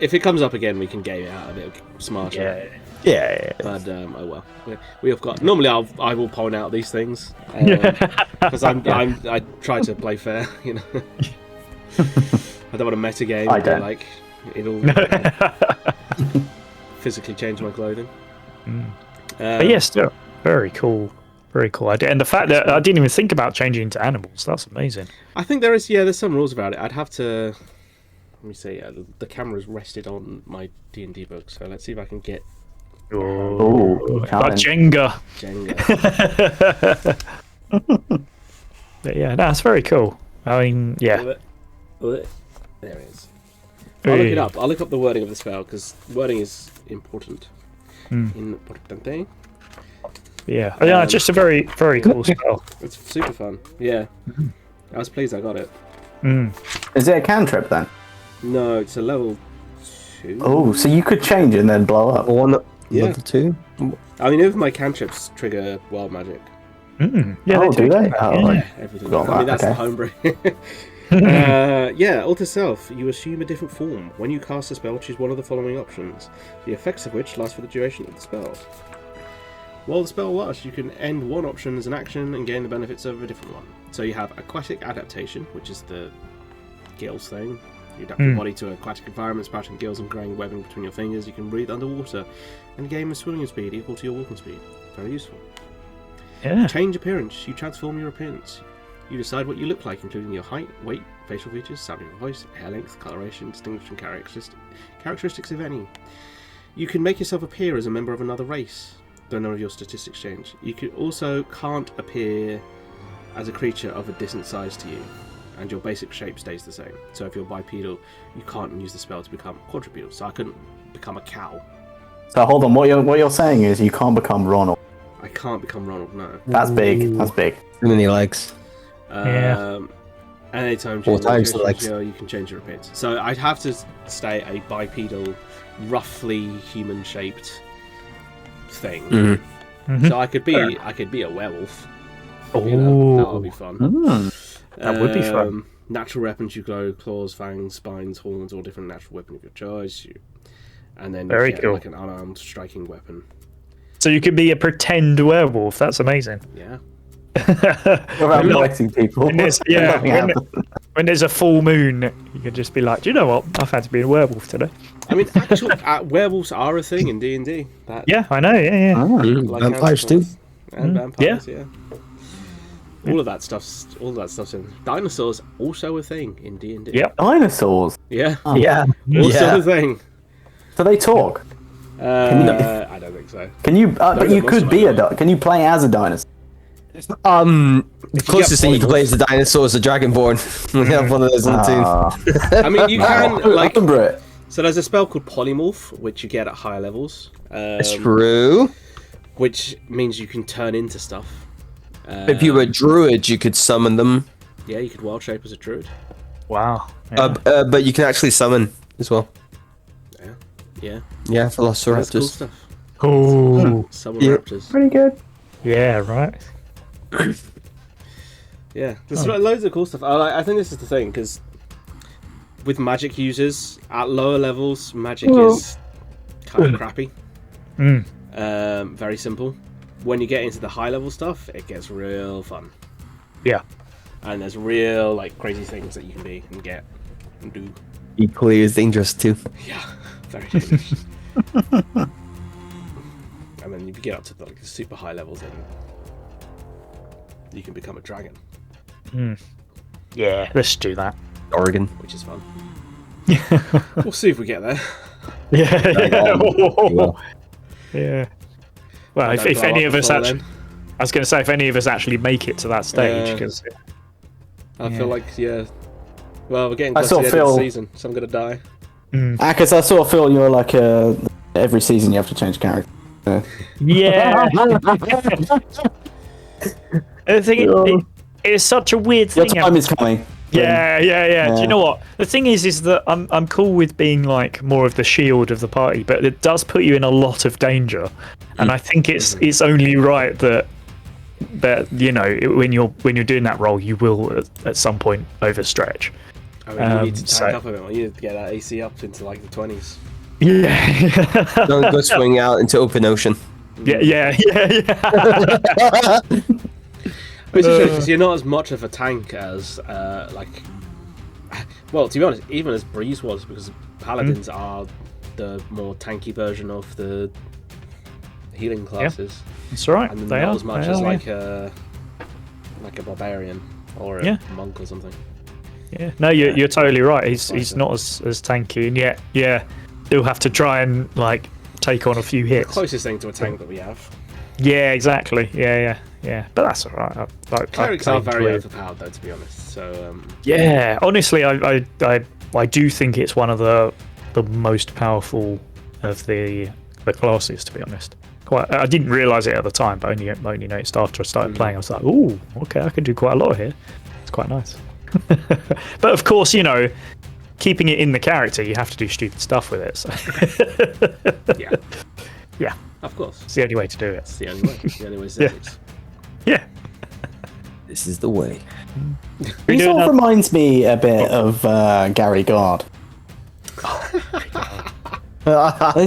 If it comes up again, we can game it out a bit smarter. Yeah. But oh well, we have got. Normally, I will point out these things because I try to play fair. You know, I don't want to meta game. I and be don't. like it'll physically change my clothing. But yeah, still very cool. Very cool idea. And the fact that I didn't even think about changing into animals, that's amazing. I think there's some rules about it. I'd have to. Let me see. The camera's rested on my D&D book, so let's see if I can get Ooh, Like challenge. Jenga. Jenga. But yeah, that's very cool. I mean, yeah. There it is. I'll look it up. I'll look up the wording of the spell because wording is important. Importante. Yeah, just a very, very cool spell. It's super fun. Yeah, I was pleased I got it. Is it a cantrip then? No, it's a level 2. Oh, so you could change it and then blow up. Level 2? I mean, if my cantrips trigger wild magic. Yeah, Oh, do they? Oh, Yeah, everything. I mean, that's the homebrew. Alter Self. You assume a different form. When you cast a spell, choose one of the following options, the effects of which last for the duration of the spell. While the spell lasts, you can end one option as an action and gain the benefits of a different one. So you have Aquatic Adaptation, which is the gills thing. You adapt your body to aquatic environments, sprouting gills and growing webbing between your fingers. You can breathe underwater and gain a swimming speed equal to your walking speed. Very useful. Yeah. Change appearance. You transform your appearance. You decide what you look like, including your height, weight, facial features, sound of your voice, hair length, coloration, distinguishing characteristics if any. You can make yourself appear as a member of another race, though none of your statistics change. You can't appear as a creature of a distant size to you, and your basic shape stays the same. So if you're bipedal, you can't use the spell to become quadrupedal. So I couldn't become a cow. So hold on, what you're saying is you can't become Ronald. I can't become Ronald, no. That's big. That's big. Too many legs. Anytime Four times the legs. you can change your appearance. So I'd have to stay a bipedal, roughly human-shaped thing. So I could be a werewolf. That would be fun. That would be fun. Natural weapons you grow: claws, fangs, spines, horns, or different natural weapon of your choice. And then Very you get cool. like an unarmed striking weapon. So you could be a pretend werewolf. That's amazing. Yeah. Without collecting people. When there's a full moon, you can just be like, do you know what? I've had to be a werewolf today. I mean, actual werewolves are a thing in D&D. Yeah, I know. Yeah. Like Vampires too. And vampires, yeah. All of that stuff's in. Dinosaurs also a thing in D&D. Yep. Dinosaurs. Yeah. Yeah. Also a thing. Do they talk? I don't think so. Can you? But you could be a. Can you play as a dinosaur? The closest thing you can play is the dinosaur is the Dragonborn. We have one of those on the team. I mean, you can like. Remember it. So there's a spell called Polymorph, which you get at higher levels. True. Which means you can turn into stuff. If you were a druid, you could summon them. Yeah, you could wild shape as a druid. Wow. But you can actually summon as well. Yeah. Yeah, That's cool Velociraptors. stuff. Oh. Summon Yeah. raptors. Pretty good. Yeah. Right. Yeah, there's loads of cool stuff. I think this is the thing, because with magic users at lower levels, magic is kind of crappy. Very simple. When you get into the high level stuff, it gets real fun. Yeah. And there's real like crazy things that you can be and get and do. Equally as dangerous too. Yeah, very dangerous. And then if you get up to the super high levels, then you can become a dragon, Yeah. Let's do that. Oregon. which is fun. We'll see if we get there. Yeah. Well. Yeah. Well, Don't if blow any up of us before actually, then. I was going to say, if any of us actually make it to that stage, because I feel like, well, we're getting I close to sort the of end of the feel- season, so I'm gonna die. Because I sort of feel you're like every season you have to change character. yeah. The thing it's such a weird Your thing. time is coming. Yeah. Do Yeah. you know what? The thing is that I'm cool with being like more of the shield of the party, but it does put you in a lot of danger, and I think it's only right that you know when you're doing that role, you will at some point overstretch. I mean, you need to tank up a bit more. You need to get that AC up into like the 20s. Yeah. Don't go swing out into open ocean. yeah. Which is because you're not as much of a tank as well, to be honest, even as Breeze was, because paladins are the more tanky version of the healing classes. That's right. And They not are. as much They as are, like a barbarian or a monk or something. Yeah. No, you're totally right. He's not as tanky, and yet he'll have to try and like take on a few hits. Closest thing to a tank that we have. Yeah, exactly. Yeah. yeah, but that's all right. Clerics I are very enjoy it. overpowered, though, to be honest. So Yeah, honestly, I do think it's one of the most powerful of the classes. To be honest, I didn't realize it at the time, but only noticed after I started playing. I was like, "Ooh, okay, I can do quite a lot here. It's quite nice." But of course, keeping it in the character, you have to do stupid stuff with it. So. yeah, Yeah, of course, it's the only way to do it. it's the only way. The only way is it. Yeah. This is the way. He sort of reminds me a bit of Gary Gard. They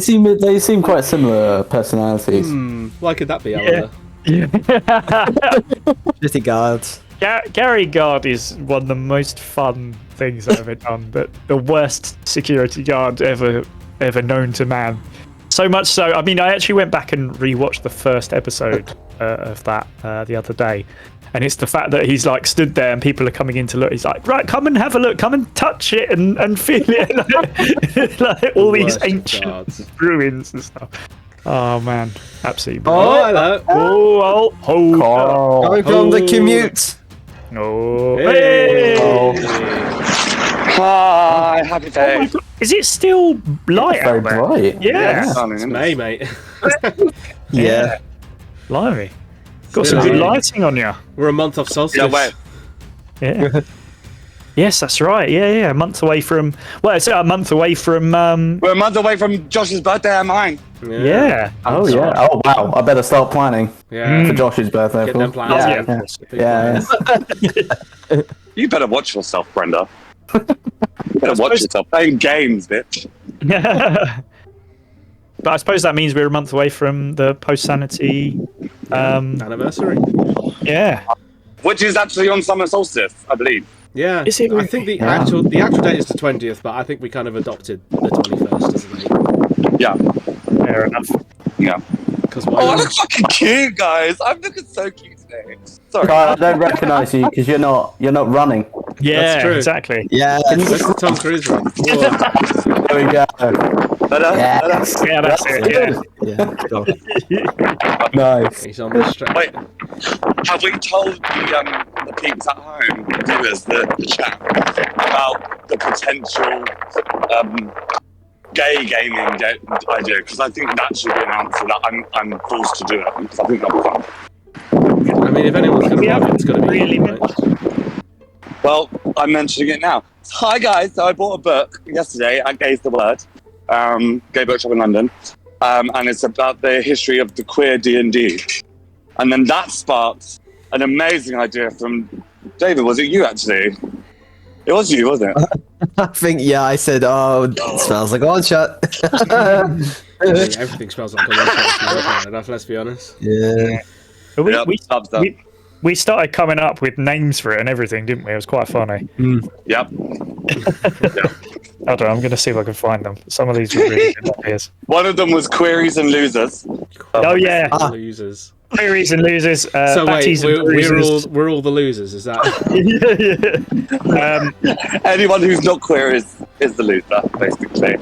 seem quite similar personalities. Why could that be? I wonder. Pretty guards. Gary Guard is one of the most fun things I've ever done, but the worst security guard ever known to man. So much so, I mean, I actually went back and rewatched the first episode of that the other day, and it's the fact that he's like stood there and people are coming in to look. He's like, right, come and have a look, come and touch it and feel it, like all these ancient ruins and stuff. Oh man, absolutely. Oh, hello. Coming from the commute. No. Hey. Hi, happy day. Oh my God. Is it still light Very out there? bright. Yeah. It's May, mate. Yeah. Blimey. Got some good lighting on you. We're a month off solstice. Yeah, wait. Yeah. Yes, that's right. Yeah. A month away from. Well, it's a month away from. We're a month away from Josh's birthday and mine. Yeah. Oh yeah. Oh wow. I better start planning Yeah. for Josh's birthday. Get of them course. plans. Yeah. You better watch yourself, Brenda. You better watch yourself. Playing games, bitch. But I suppose that means we're a month away from the post-sanity. Anniversary. Yeah. Which is actually on summer solstice, I believe. Yeah. Is it I think the actual date is the 20th, but I think we kind of adopted the 21st as a date. Yeah. Fair enough. Yeah. Because Oh, I look fucking cute, guys. I'm looking so cute today. Sorry. Kyle, I don't recognise you because you're not running. Yeah, That's true. exactly. Yeah. That's the Tom Cruise one. Whoa. There we go. Yes. Yeah, that's it. Yeah. Yeah. Nice. He's on the strap. Wait, have we told the peeps at home, the viewers, the chat, about the potential gay gaming idea? Because I think that should be an answer that I'm forced to do it, because I think that'll be fun. I mean, if anyone's going to love it, it's going to be really you, right? Well, I'm mentioning it now. Hi guys, so I bought a book yesterday at Gay's the Word, gay bookshop in London, and it's about the history of the queer D&D. And then that sparked an amazing idea from David. Was it you actually? It was you, wasn't it? I think, yeah, I said, oh, it smells like one shot. I mean, everything smells like a one-shot enough, let's be honest. Yeah. But Yep, thumbs up. we started coming up with names for it and everything, didn't we? It was quite funny. Yep. I don't know, I'm going to see if I can find them. Some of these were really good ideas. One of them was queries and losers. Oh, yeah. Losers. Queries and losers. So wait, Batties and bruises. we're all the losers, is that? Yeah. Anyone who's not queer is the loser, basically.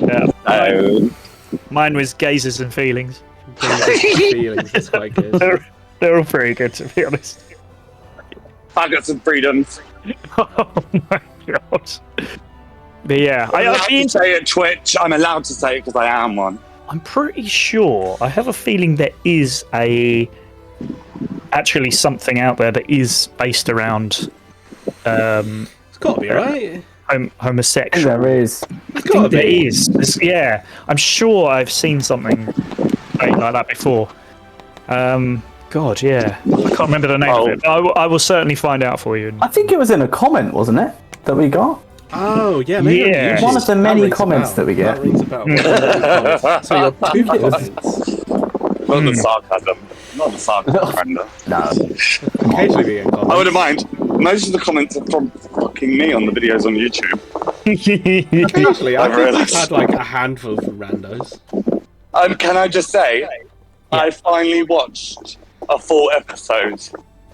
Yeah. Mine was gazes and feelings. Feelings, that's quite good. They're all pretty good, to be honest. Faggots and freedoms. Oh my god. But yeah, I'm allowed to say it, Twitch. I'm allowed to say it because I am one. I'm pretty sure. I have a feeling there is actually something out there that is based around It's got to be, right? homosexual. There is. It's got to There be. is. Yeah, I'm sure I've seen something like that before. God, yeah. I can't remember the name of it. I will certainly find out for you. I think it was in a comment, wasn't it, that we got? Oh, yeah, maybe Yeah. on YouTube. One of the That many rings a comments bell. that we get. That rings a bell. So you're two comments. Not the sarcasm. Not the sarcasm, Brenda. No. Occasionally we get comments. I wouldn't mind. Most of the comments are from fucking me on the videos on YouTube. Occasionally, I I think we've realised. had like a handful of randos. Can I just say, I finally watched a full episode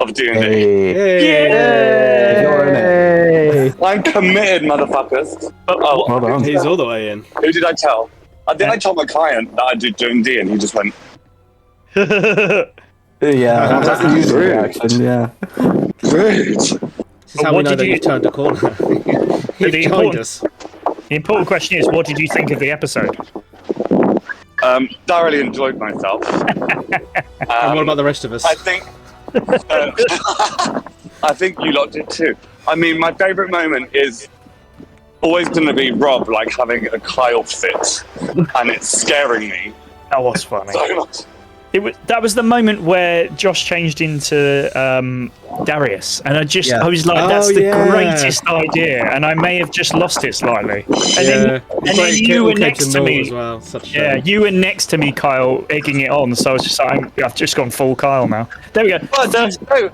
of D&D. Hey. You're in it. I'm committed, motherfuckers. Oh, Well done. He's all the way in. who did I tell? I told my client that I did D&D, and he just went, Yeah, that's the usual reaction. Yeah. Rude. This is how we What know did that you- you've turned a corner. You've The joined important- us. The important question is, what did you think of the episode? Thoroughly enjoyed myself. And what about the rest of us? I think I think you lot did too. I mean, my favourite moment is always going to be Rob like having a Kyle fit, and it's scaring me That was funny. so much. That was the moment where Josh changed into Darius, and I was like, Oh, "That's the yeah. greatest idea," and I may have just lost it slightly. And then you were next to me. as well. Such Yeah, you were next to me, Kyle, egging it on. So I was just like, I've just gone full Kyle now. There we go. No,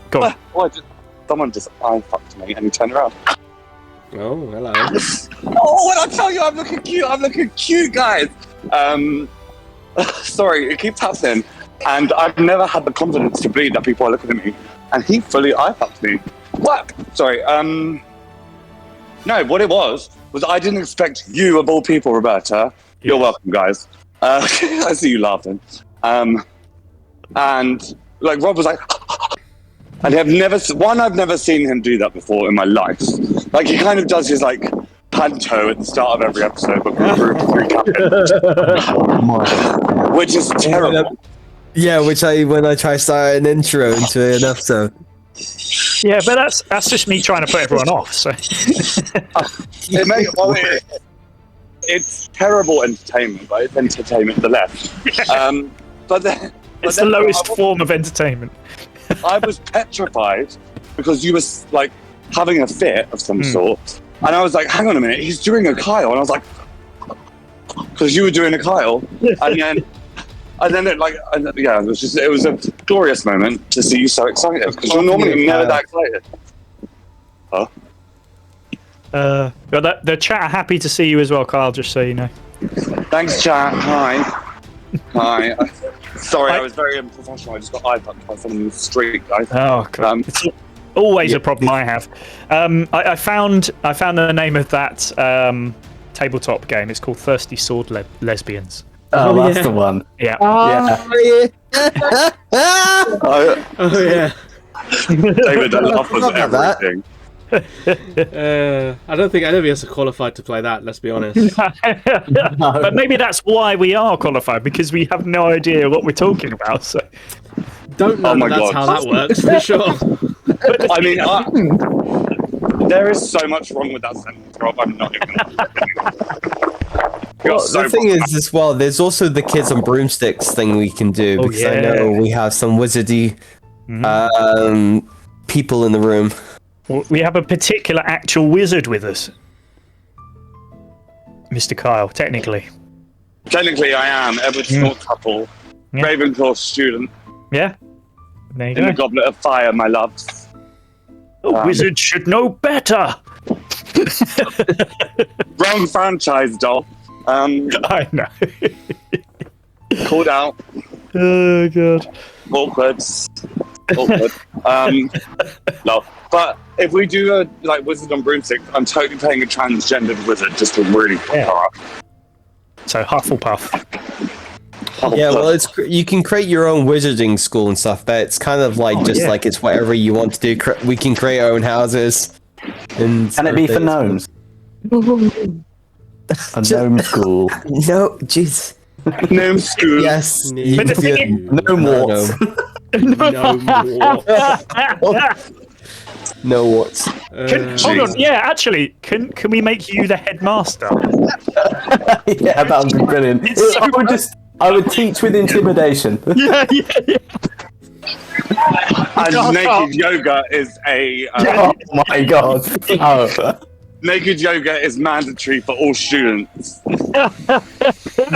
Go on. someone just eye fucked me, and he turned around. Oh, hello. Oh, when I tell you I'm looking cute, guys. Sorry, it keeps happening, and I've never had the confidence to believe that people are looking at me, and he fully eye fucked me. What? Sorry. No, what it was I didn't expect you of all people, Roberta. You're welcome, guys. I see you laughing. And like Rob was like, and I've never seen him do that before in my life. Like he kind of does his like panto at the start of every episode, but which is terrible. Yeah, when I try to start an intro into an episode. Yeah, but that's just me trying to put everyone off. So It's terrible entertainment, but it's entertainment to the left. it's the lowest form of entertainment. I was petrified because you were like having a fit of some sort, and I was like, "Hang on a minute, he's doing a Kyle," and I was like, "Because you were doing a Kyle," and then it was a glorious moment to see you so excited because you're normally never that excited. Huh? But the chat are happy to see you as well, Kyle. Just so you know. Thanks, chat. Hi. Sorry, I was very unprofessional. I just got eye fucked by someone in the street, guys. Oh, God. It's always a problem I have. I found the name of that tabletop game. It's called Thirsty Sword Lesbians. Oh, that's the one. Yeah. Yeah. Oh yeah. David, that laugh was Forgot about everything. I don't think any of us are qualified to play that. Let's be honest. But maybe that's why we are qualified, because we have no idea what we're talking about. So Don't know Oh my that's God. how that works for sure. I mean, there is so much wrong with that sentence, Rob. I'm not even Well, so the thing wrong. is, as well, there's also the kids on broomsticks thing we can do, Oh, because I yeah. know we have some wizardy people in the room. we have a particular actual wizard with us, Mr. Kyle. Technically, Technically, I am Edward Couple, Yeah. Ravenclaw student yeah. There you in the go. Goblet of Fire, my loves. A wizard should know better. Wrong franchise, doll. I know. Called out. Oh God. Awkward. No, but if we do a like wizard on broomstick, I'm totally playing a transgendered wizard just to really So Hufflepuff. Yeah, well, you can create your own wizarding school and stuff, but it's kind of like like it's whatever you want to do. We can create our own houses. And Can it be for gnomes? A gnome school. No, jeez. Gnome school. Yes. But the thing is- No more. No more. No what? Hold on. Yeah, actually, can we make you the headmaster? Yeah, that would be brilliant. It's so I would teach with intimidation. Yeah. And naked yoga is a Oh my god. Oh. naked yoga is mandatory for all students.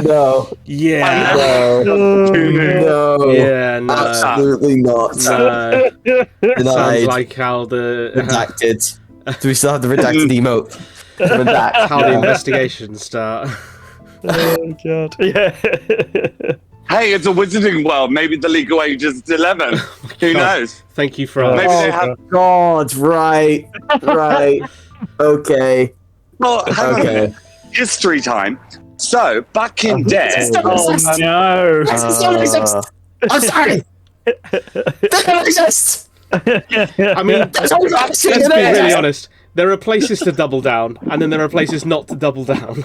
No. Yeah. No. No. Yeah. No. Absolutely not. No. Sounds Denied. like how the Redacted. Do we still have the redacted emote? Redact. how the investigations start. Oh God. Yeah. Hey, it's a wizarding world. Maybe the legal age is 11. Who knows? Thank you for Maybe they have. God, right. Okay. Well, hang on a Okay. minute. History time. So back in day. Oh no. I'm sorry. They don't exist. I mean, let's be really honest. There are places to double down, and then there are places not to double down.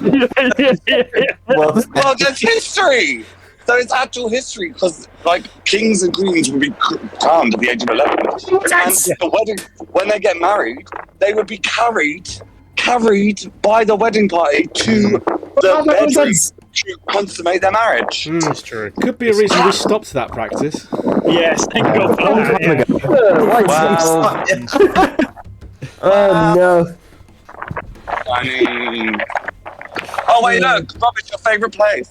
Well, Well, there's history. So it's actual history because, like, kings and queens would be crowned at the age of 11, and the wedding, when they get married, they would be carried by the wedding party to the bedroom to consummate their marriage. That's true. Could be a reason we stopped that practice. Yes, thank God for that. Yeah. Oh no. I mean, oh wait, look, Bob, it's your favourite place.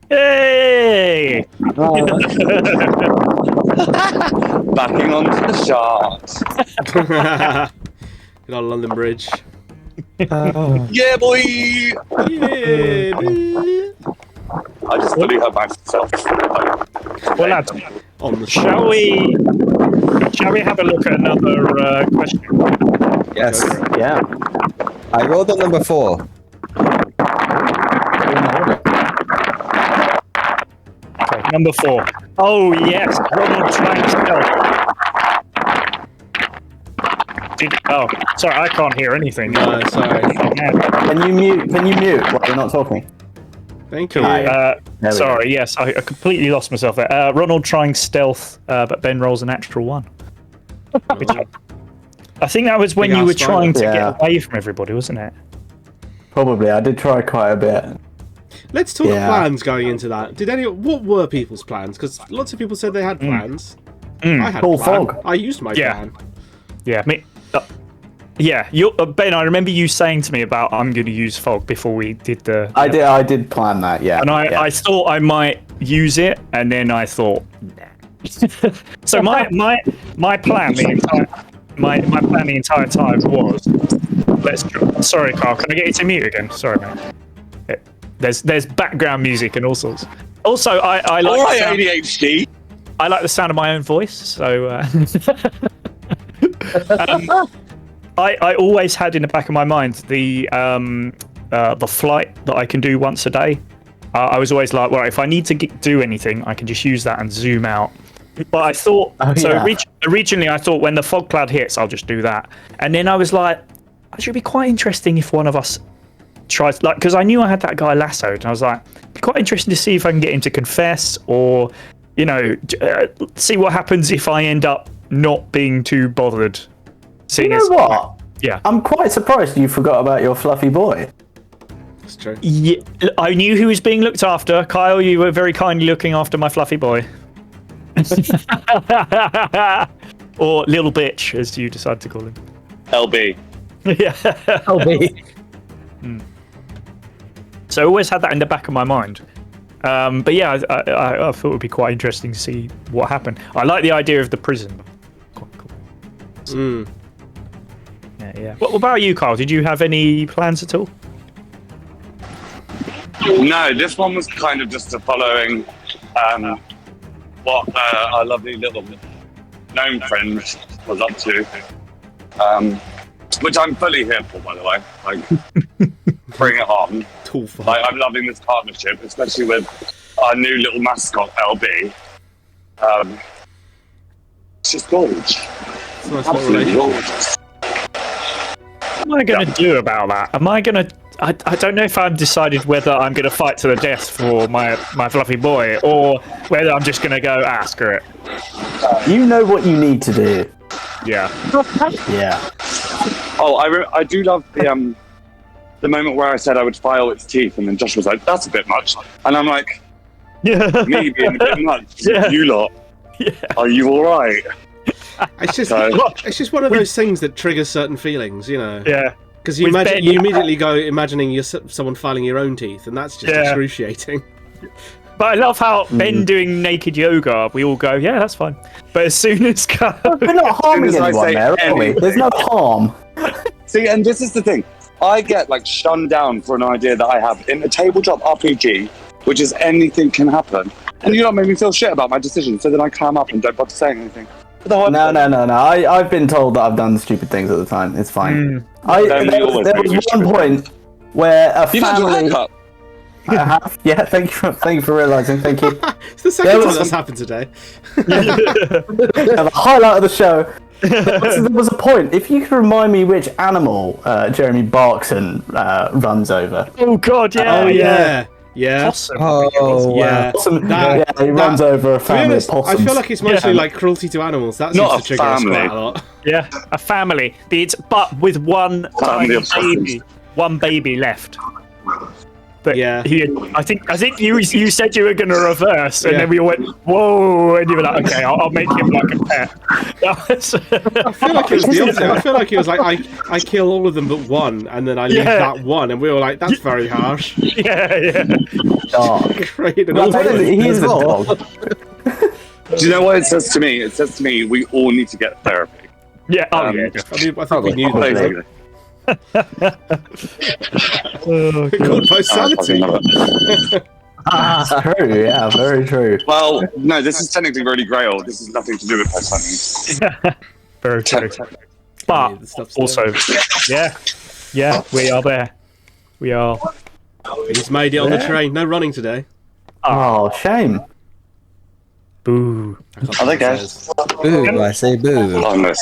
Hey! Backing onto the shot. Good old London Bridge. Yeah, boy. Yeah, boy. I just fully hurt myself. Well, lads, On the shall we have a look at another question? Yes. yeah. I rolled a number 4. Okay, number 4. Oh yes, Ronald trying stealth. Oh, sorry, I can't hear anything. No, sorry. Oh, man. Can you mute while you're not talking? Thank you. There we Sorry, yes, I completely lost myself there. Ronald trying stealth, but Ben rolls a natural 1. Which I think that was when Big you ass were trying to spider. get away from everybody, wasn't it? Probably. I did try quite a bit. Let's talk Yeah. plans going into that. What were people's plans? Because lots of people said they had plans. I had Cool a plan. fog. I used my Yeah. plan. Yeah, yeah. Ben, I remember you saying to me about I'm going to use fog before we did the. I did plan that. Yeah. And yeah. I thought I might use it, and then I thought, nah. So my plan the entire my plan the entire time was sorry, Carl, can I get you to mute again? Sorry, mate. There's background music and all sorts. Also, I like All right, the sound, ADHD. I like the sound of my own voice, so I always had in the back of my mind the flight that I can do once a day. I was always like, well, if I need to do anything, I can just use that and zoom out. But I thought, originally I thought when the fog cloud hits, I'll just do that. And then I was like, it should be quite interesting if one of us tries, like, because I knew I had that guy lassoed, and I was like, it'd be quite interesting to see if I can get him to confess, or, you know, see what happens if I end up not being too bothered. You know what? Yeah. I'm quite surprised you forgot about your fluffy boy. That's true. Yeah, I knew he was being looked after. Kyle, you were very kindly looking after my fluffy boy. Or little bitch, as you decide to call him. LB. Yeah. So I always had that in the back of my mind. But yeah, I thought it would be quite interesting to see what happened. I like the idea of the prison. Quite cool. Yeah. What about you, Kyle? Did you have any plans at all? No, this one was kind of just following what our lovely little gnome friend was up to, which I'm fully here for, by the way. Like, bring it on. Tool for Like, I'm loving this partnership, especially with our new little mascot, LB. It's just gorgeous. It's a nice little Absolutely relationship. gorgeous. What am I going to do about that? Am I going to... I don't know if I've decided whether I'm going to fight to the death for my fluffy boy, or whether I'm just going to go, screw it. You know what you need to do. Yeah. Yeah. Oh, I do love the moment where I said I would file its teeth, and then Josh was like, "That's a bit much," and I'm like, "Me being a bit much, Yeah. you lot, are you all right?" It's just, So- it's just one of those things that triggers certain feelings, you know. Yeah. Because you With imagine, Ben- you immediately go imagining you're someone filing your own teeth, and that's just Yeah. excruciating. But I love how Ben doing naked yoga, we all go, yeah, that's fine. But as soon as We're not harming as I anyone say there, are we? anything. There's no harm. See, and this is the thing. I get like shunned down for an idea that I have in a tabletop RPG, which is anything can happen. And you don't make me feel shit about my decision, so then I clam up and don't bother saying anything. No. I've been told that I've done stupid things at the time. It's fine. Then we always There make was you one stupid point where a You've had your family. haircut. I have. Yeah, thank you for realising. Thank you. It's the second time that's happened today. The highlight of the show. There was a point. If you could remind me which animal Jeremy barks and runs over. Oh God, yeah. Oh yeah. Yeah. Possum. Oh, Yeah. Possum, That- he runs over a To be family of honest, I possums. feel like it's mostly Yeah. like cruelty to animals. That Not seems to a trigger us family. quite a lot. Yeah, a family. But with one Family tiny of possums. baby, one baby left. But Yeah. I think you said you were going to reverse, and Yeah. then we went whoa, and you were like, okay, I'll make him like a pet. That was- I feel like it was the opposite. I feel like he was like, I kill all of them but one, and then I leave Yeah. that one, and we were like, that's very harsh. yeah. Dark. Create an Well, awful- he is a dog. Do you know what it says to me? It says to me, we all need to get therapy. Yeah. Oh Um, yeah. I think we knew that. Basically. Oh, Called I fucking post-sanity. love it. True, yeah, very true. Well, no, this is technically really Grail. This has nothing to do with post-hunting. very true. Yeah, But the stuff's also, yeah, we are there. We are. He's made it on the train. No running today. Oh, shame. Boo. Are they guys? Boo, I say boo. Oh, no.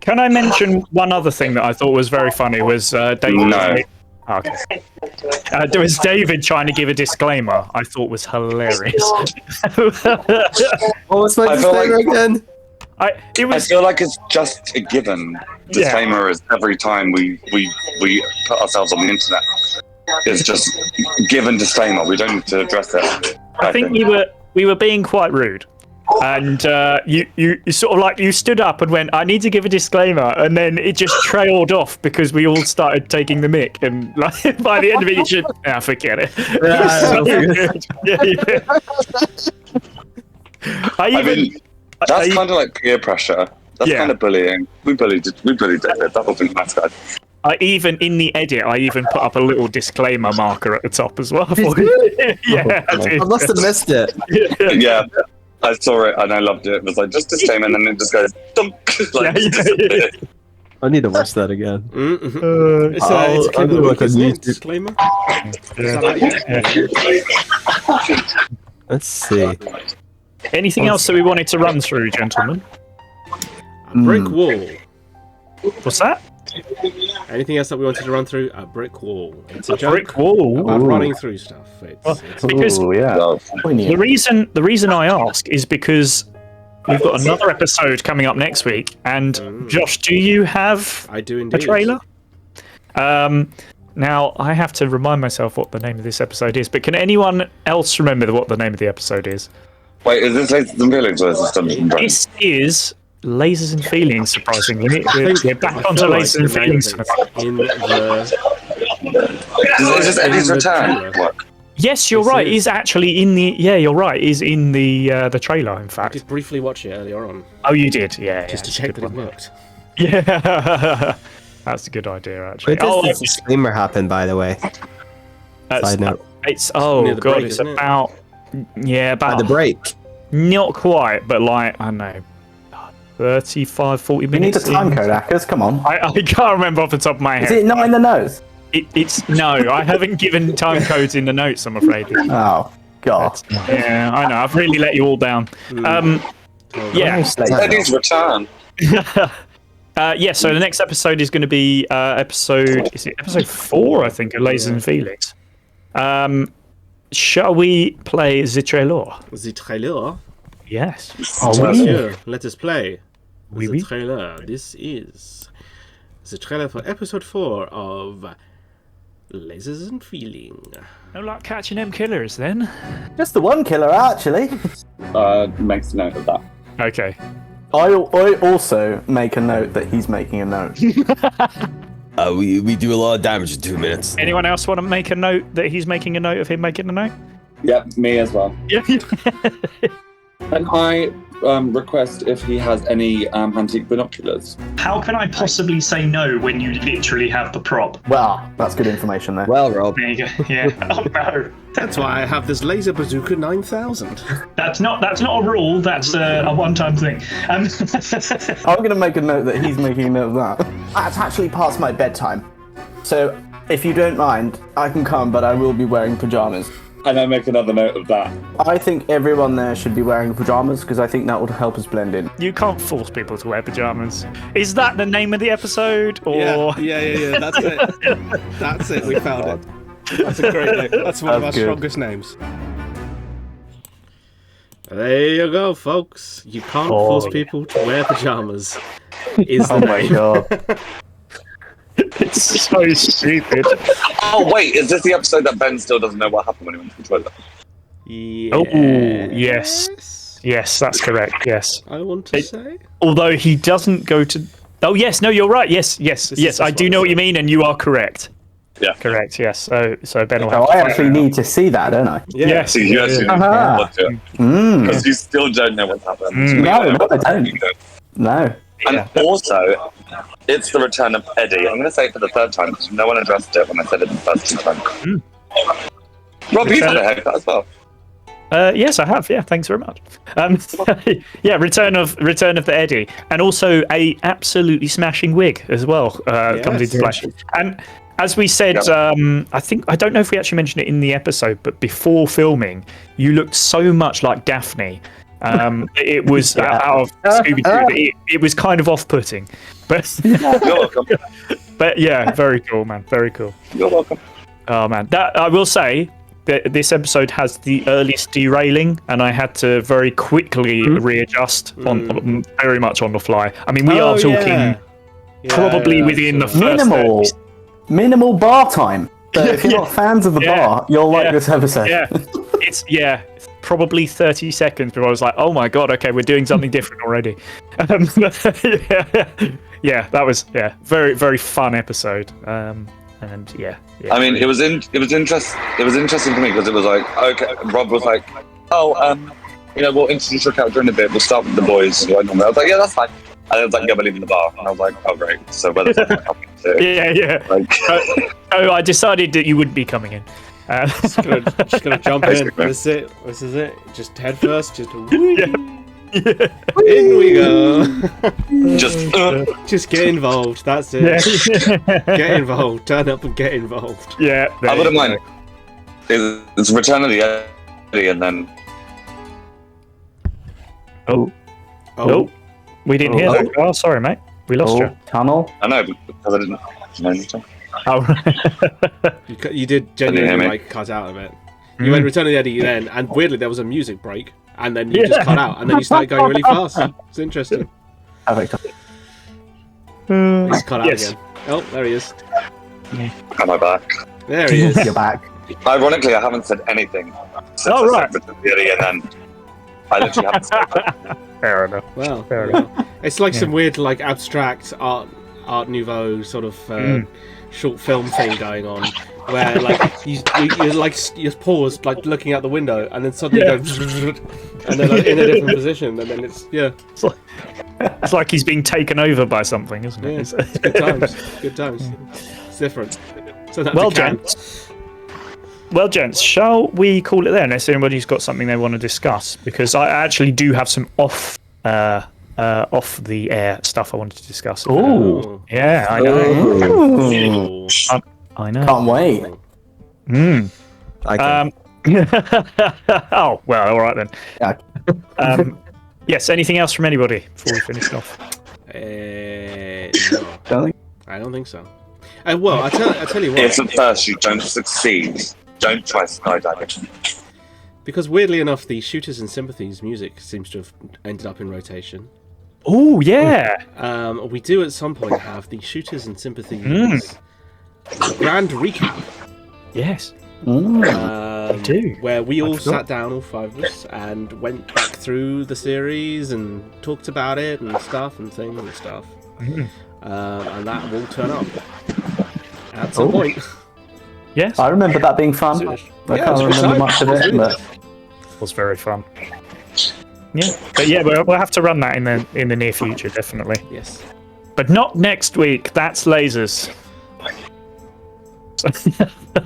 Can I mention one other thing that I thought was very funny was David. No. Oh, okay. There was David trying to give a disclaimer. I thought was hilarious. What was my I feel disclaimer like- again? It I was feel like it's just a given. Disclaimer is every time we put ourselves on the internet. It's just given disclaimer. We don't need to address it. I think we were being quite rude. And you sort of like you stood up and went, I need to give a disclaimer, and then it just trailed off because we all started taking the mic, and like by the end of it you should forget it. So good. Yeah. I mean, that's kind of like peer pressure. That's Yeah. kind of bullying. We bullied David. That wasn't nice guy. I even in the edit I even put up a little disclaimer marker at the top as well for you. Yeah, I I did. must have missed it. Yeah. I saw it and I loved it. It was like just disclaimer, and then it just goes dunk. Like, Yeah, just disappeared. I need to watch that again. Mm-hmm. It's I'll a clip do of the like week, a isn't it? YouTube- Disclaimer. Is that like it? Let's see. Anything else that we wanted to run through, gentlemen? A brick wall. What's that? Anything else that we wanted to run through? A brick wall. It's a joke Brick wall. about running through stuff. It's Because Ooh, yeah. Love. the reason I ask is because we've got another episode coming up next week, and Josh, do you have I do a indeed. trailer? Now I have to remind myself what the name of this episode is, but can anyone else remember what the name of the episode is? Wait, is this Lasers and Feelings or is this Dungeons and Dragons? This is Lasers and Feelings. Surprisingly, we're back I onto feel like Lasers the and name Feelings. of it's in the Is this Eddie's in the Return? trailer. What? Yes, you're This right. is- He's actually in the. Yeah, you're right. He's in the trailer. In I fact. did briefly watch it earlier on Oh, you did. Yeah. just to it's a check good that it one. worked. Yeah. That's a good idea, actually. Where does this disclaimer happen, by the way? that's- Side note. It's near the god, break, it's isn't it? about At the break. not quite, but like I don't know, 35, 40 We need minutes. the time in. code, Hackers. Come on. I can't remember off the top of my Is head. it not in the nose? It's no, I haven't given time codes in the notes. I'm afraid. Oh, God. Yeah, I know. I've really let you all down. Yeah. Eddie's Return. Yeah, so the next episode is going to be episode 4, I think, of Lasers and Feelings. Shall we play the trailer? The trailer. Yes. Monsieur, let us play Oui, the oui. trailer. This is the trailer for episode 4 of Lasers and Feeling. No luck catching them killers, then. Just the one killer, actually. Makes a note of that. Okay. I also make a note that he's making a note. We do a lot of damage in 2 minutes. Anyone else want to make a note that he's making a note of him making a note? Yep, me as well. Yeah. Can I request if he has any antique binoculars? How can I possibly say no when you literally have the prop? Well, that's good information there. Well, Rob. There you go. Yeah. Oh no. That's why I have this laser bazooka 9000. That's not a rule. That's a one-time thing. I'm going to make a note that he's making a note of that. That's actually past my bedtime. So if you don't mind, I can come, but I will be wearing pajamas. And I make another note of that. I think everyone there should be wearing pajamas because I think that would help us blend in. You can't force people to wear pajamas. Is that the name of the episode? Or Yeah. That's it. That's it. We found it. That's a great name. That's one of our strongest names. There you go, folks. You can't force people to wear pajamas. Is the my name. god. It's so stupid. Oh wait, is this the episode that Ben still doesn't know what happened when he went to the toilet? Yes. Oh, yes, that's correct. Yes. I want to say. Although he doesn't go to. Oh yes, no, you're right. Yes. I do know what you mean, and you are correct. Yeah. Correct. Yes. So Ben will Oh, have. I actually need to see that, don't I? Yes. See, you actually Aha. because you still don't know what's happened. No, I don't. No. And also, it's the return of Eddie. I'm going to say it for the third time because no one addressed it when I said it the first time. Rob, you've had a haircut as well. Yes, I have. Yeah, thanks very much. Yeah, return of the Eddie, and also a absolutely smashing wig as well comes into play. And as we said, I don't know if we actually mentioned it in the episode, but before filming, you looked so much like Daphne. It was out of Scooby-Doo. It was kind of off-putting, but You're welcome. but yeah, very cool, man. Very cool. You're welcome. Oh man, that I will say. This episode has the earliest derailing, and I had to very quickly readjust on very much on the fly. I mean, we are talking probably within the first minimal bar time. So if you're not fans of the bar, you'll like this episode. It's probably 30 seconds before I was like, oh my god, okay, we're doing something different already. That was very very fun episode. And I mean, it was interesting for me because it was like, okay, Rob was like, we'll introduce your character in a bit. We'll start with the boys. I was like, yeah, that's fine. And it was like, yeah, we're leaving the bar. And I was like, oh, great. So where the fuck am I coming to? Like, I decided that you wouldn't be coming in. Just gonna jump in. This is it. Just head first. Just in we go. Just get involved. That's it. Get involved. Turn up and get involved. Yeah. I wouldn't mind. It's Return of the Eddie, and then. Oh. We didn't hear that. Oh, sorry, mate. We lost you. Tunnel. I know because I didn't know anything. Oh. You did genuinely cut out a bit. You went Return of the Eddie then, and weirdly there was a music break. And then you just cut out, and then you started going really fast. It's interesting. He's cut out again. Oh, there he is. Am I back? There he is. You're back. Ironically, I haven't said anything. Since I said Return of the Eddie, and then I literally haven't said anything. Fair enough. Well, fair enough. It's like some weird, like abstract art Nouveau sort of short film thing going on, where like you're paused, like looking out the window, and then suddenly go, and then like, in a different position, and then it's like he's being taken over by something, isn't it? It's good times. Good times. It's different. So Well, gents, shall we call it there? Unless anybody's got something they want to discuss, because I actually do have some off the air stuff I wanted to discuss. Ooh. Yeah, I know. Ooh. I know. Can't wait. Oh well, all right then. Yeah. Yes. Anything else from anybody before we finish off? No. I don't think so. Well, I tell you what. If at first you don't succeed, don't try skydiving. Because weirdly enough, the Shooters and Sympathies music seems to have ended up in rotation. Oh yeah. We do at some point have the Shooters and Sympathies grand recap. Yes. We do. Where we all sat down, all five of us, and went back through the series and talked about it and stuff and things and stuff. And that will turn up at some point. Yes. I remember that being fun. I can't remember much of it, but it was very fun. Yeah, but yeah, we'll have to run that in the near future, definitely. Yes, but not next week. That's lasers.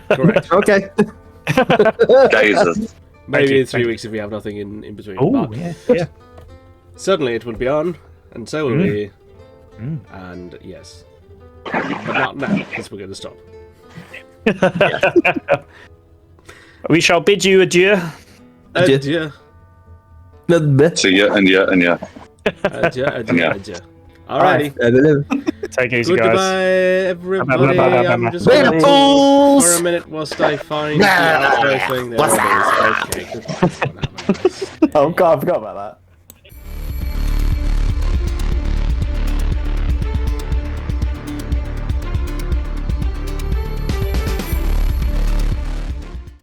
Correct. Okay. Jesus. Maybe in 3 weeks if we have nothing in between. Oh, yeah. Certainly it will be on, and so will we. And yes, but not now because we're going to stop. We shall bid you adieu. Adieu. So yeah, and yeah, and yeah. Adieu, adieu, Yeah. adieu. Alrighty. Take it easy, Goodbye, guys. everybody. I'm just Bye, gonna fools! for a minute whilst I find the outro thing. There it is. Okay, goodbye for now, man. Oh god, I forgot about that.